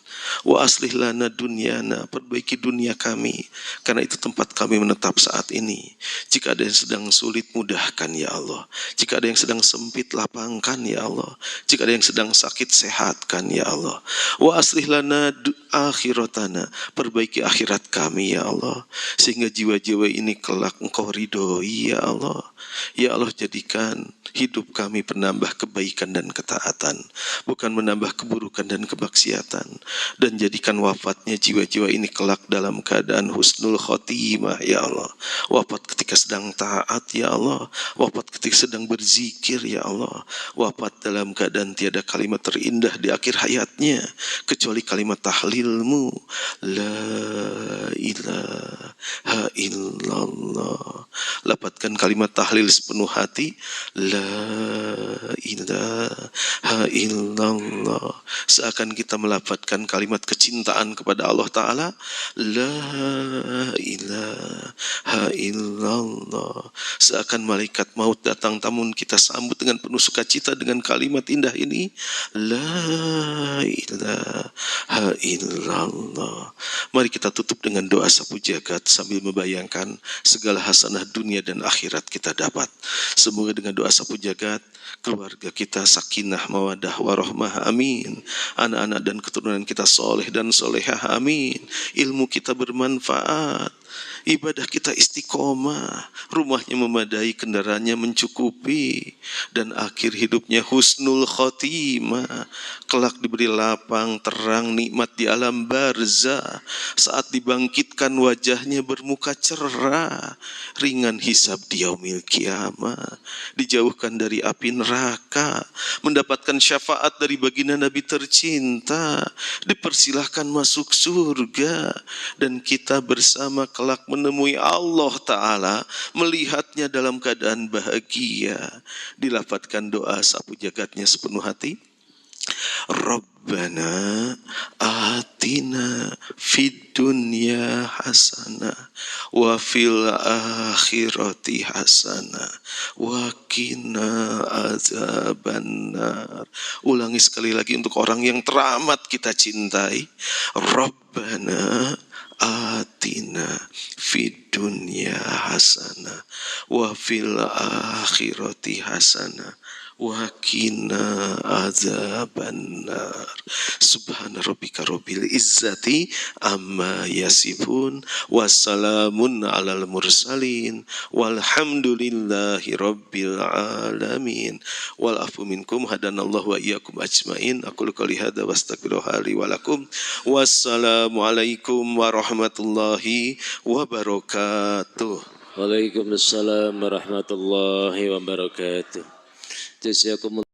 Wa aslih lana dunyana, perbaiki dunia kami, karena itu tempat kami menetap saat ini. Jika ada yang sedang sulit, mudahkan ya Allah. Jika ada yang sedang sempit, lapangkan ya Allah. Jika ada yang sedang sakit, sehatkan ya Allah. Wa aslih lana akhiratana, perbaiki akhirat kami ya Allah, sehingga jiwa-jiwa ini kelak Engkau ridhoi ya Allah. Ya Allah, jadikan hidup kami penambah kebaikan dan ketaatan, bukan menambah keburukan dan kemaksiatan. Dan jadikan wafatnya jiwa-jiwa ini kelak dalam keadaan husnul khotimah ya Allah. Wafat ketika sedang taat ya Allah, wafat ketika sedang berzikir ya Allah, wafat dalam keadaan tiada kalimat terindah di akhir hayatnya kecuali kalimat tahlilmu, la ilaha illallah. Lapatkan kalimat tahlil sepenuh hati, la ilaha illallah, seakan kita melapatkan kalimat kecintaan kepada Allah Ta'ala, la ilaha illallah, seakan malaikat maut datang namun kita sambut dengan penuh sukacita dengan kalimat indah ini, la ilaha illallah. Mari kita tutup dengan doa sapu jagat sambil membayangkan segala hasanah dunia dan akhirat kita dapat. Semoga dengan doa sapu jagat keluarga kita sakinah, mawadah, warahmah, amin. Anak-anak dan keturunan kita soleh dan solehah, amin. Ilmu kita bermanfaat, ibadah kita istiqomah, rumahnya memadai, kendaraannya mencukupi, dan akhir hidupnya husnul khotimah. Kelak diberi lapang, terang, nikmat di alam barzah. Saat dibangkitkan wajahnya bermuka cerah, ringan hisab di yaumil kiamah, dijauhkan dari api neraka, mendapatkan syafaat dari baginda Nabi tercinta, dipersilahkan masuk surga, dan kita bersama kelak menemui Allah Ta'ala, melihatnya dalam keadaan bahagia. Dilafadzkan doa sapu jagatnya sepenuh hati. Rabbana atina fid dunya hasanah wa fil akhirati hasanah wa qina adzabannar. Ulangi sekali lagi untuk orang yang teramat kita cintai. Rabbana atina fid dunya hasanah wa fil akhirati hasanah wa qina adzabannar. Subhana rabbika rabbil izzati amma yasifun wassalamun alal mursalin walhamdulillahi rabbil alamin. Wal afu minkum hadanallahu wa iyyakum ajmain. Aqulu qouli hadza wastaghfirullaha li wa lakum. Wassalamu alaikum warahmatullahi wabarakatuh. Waalaikumsalam warahmatullahi wabarakatuh. Jazakumullah.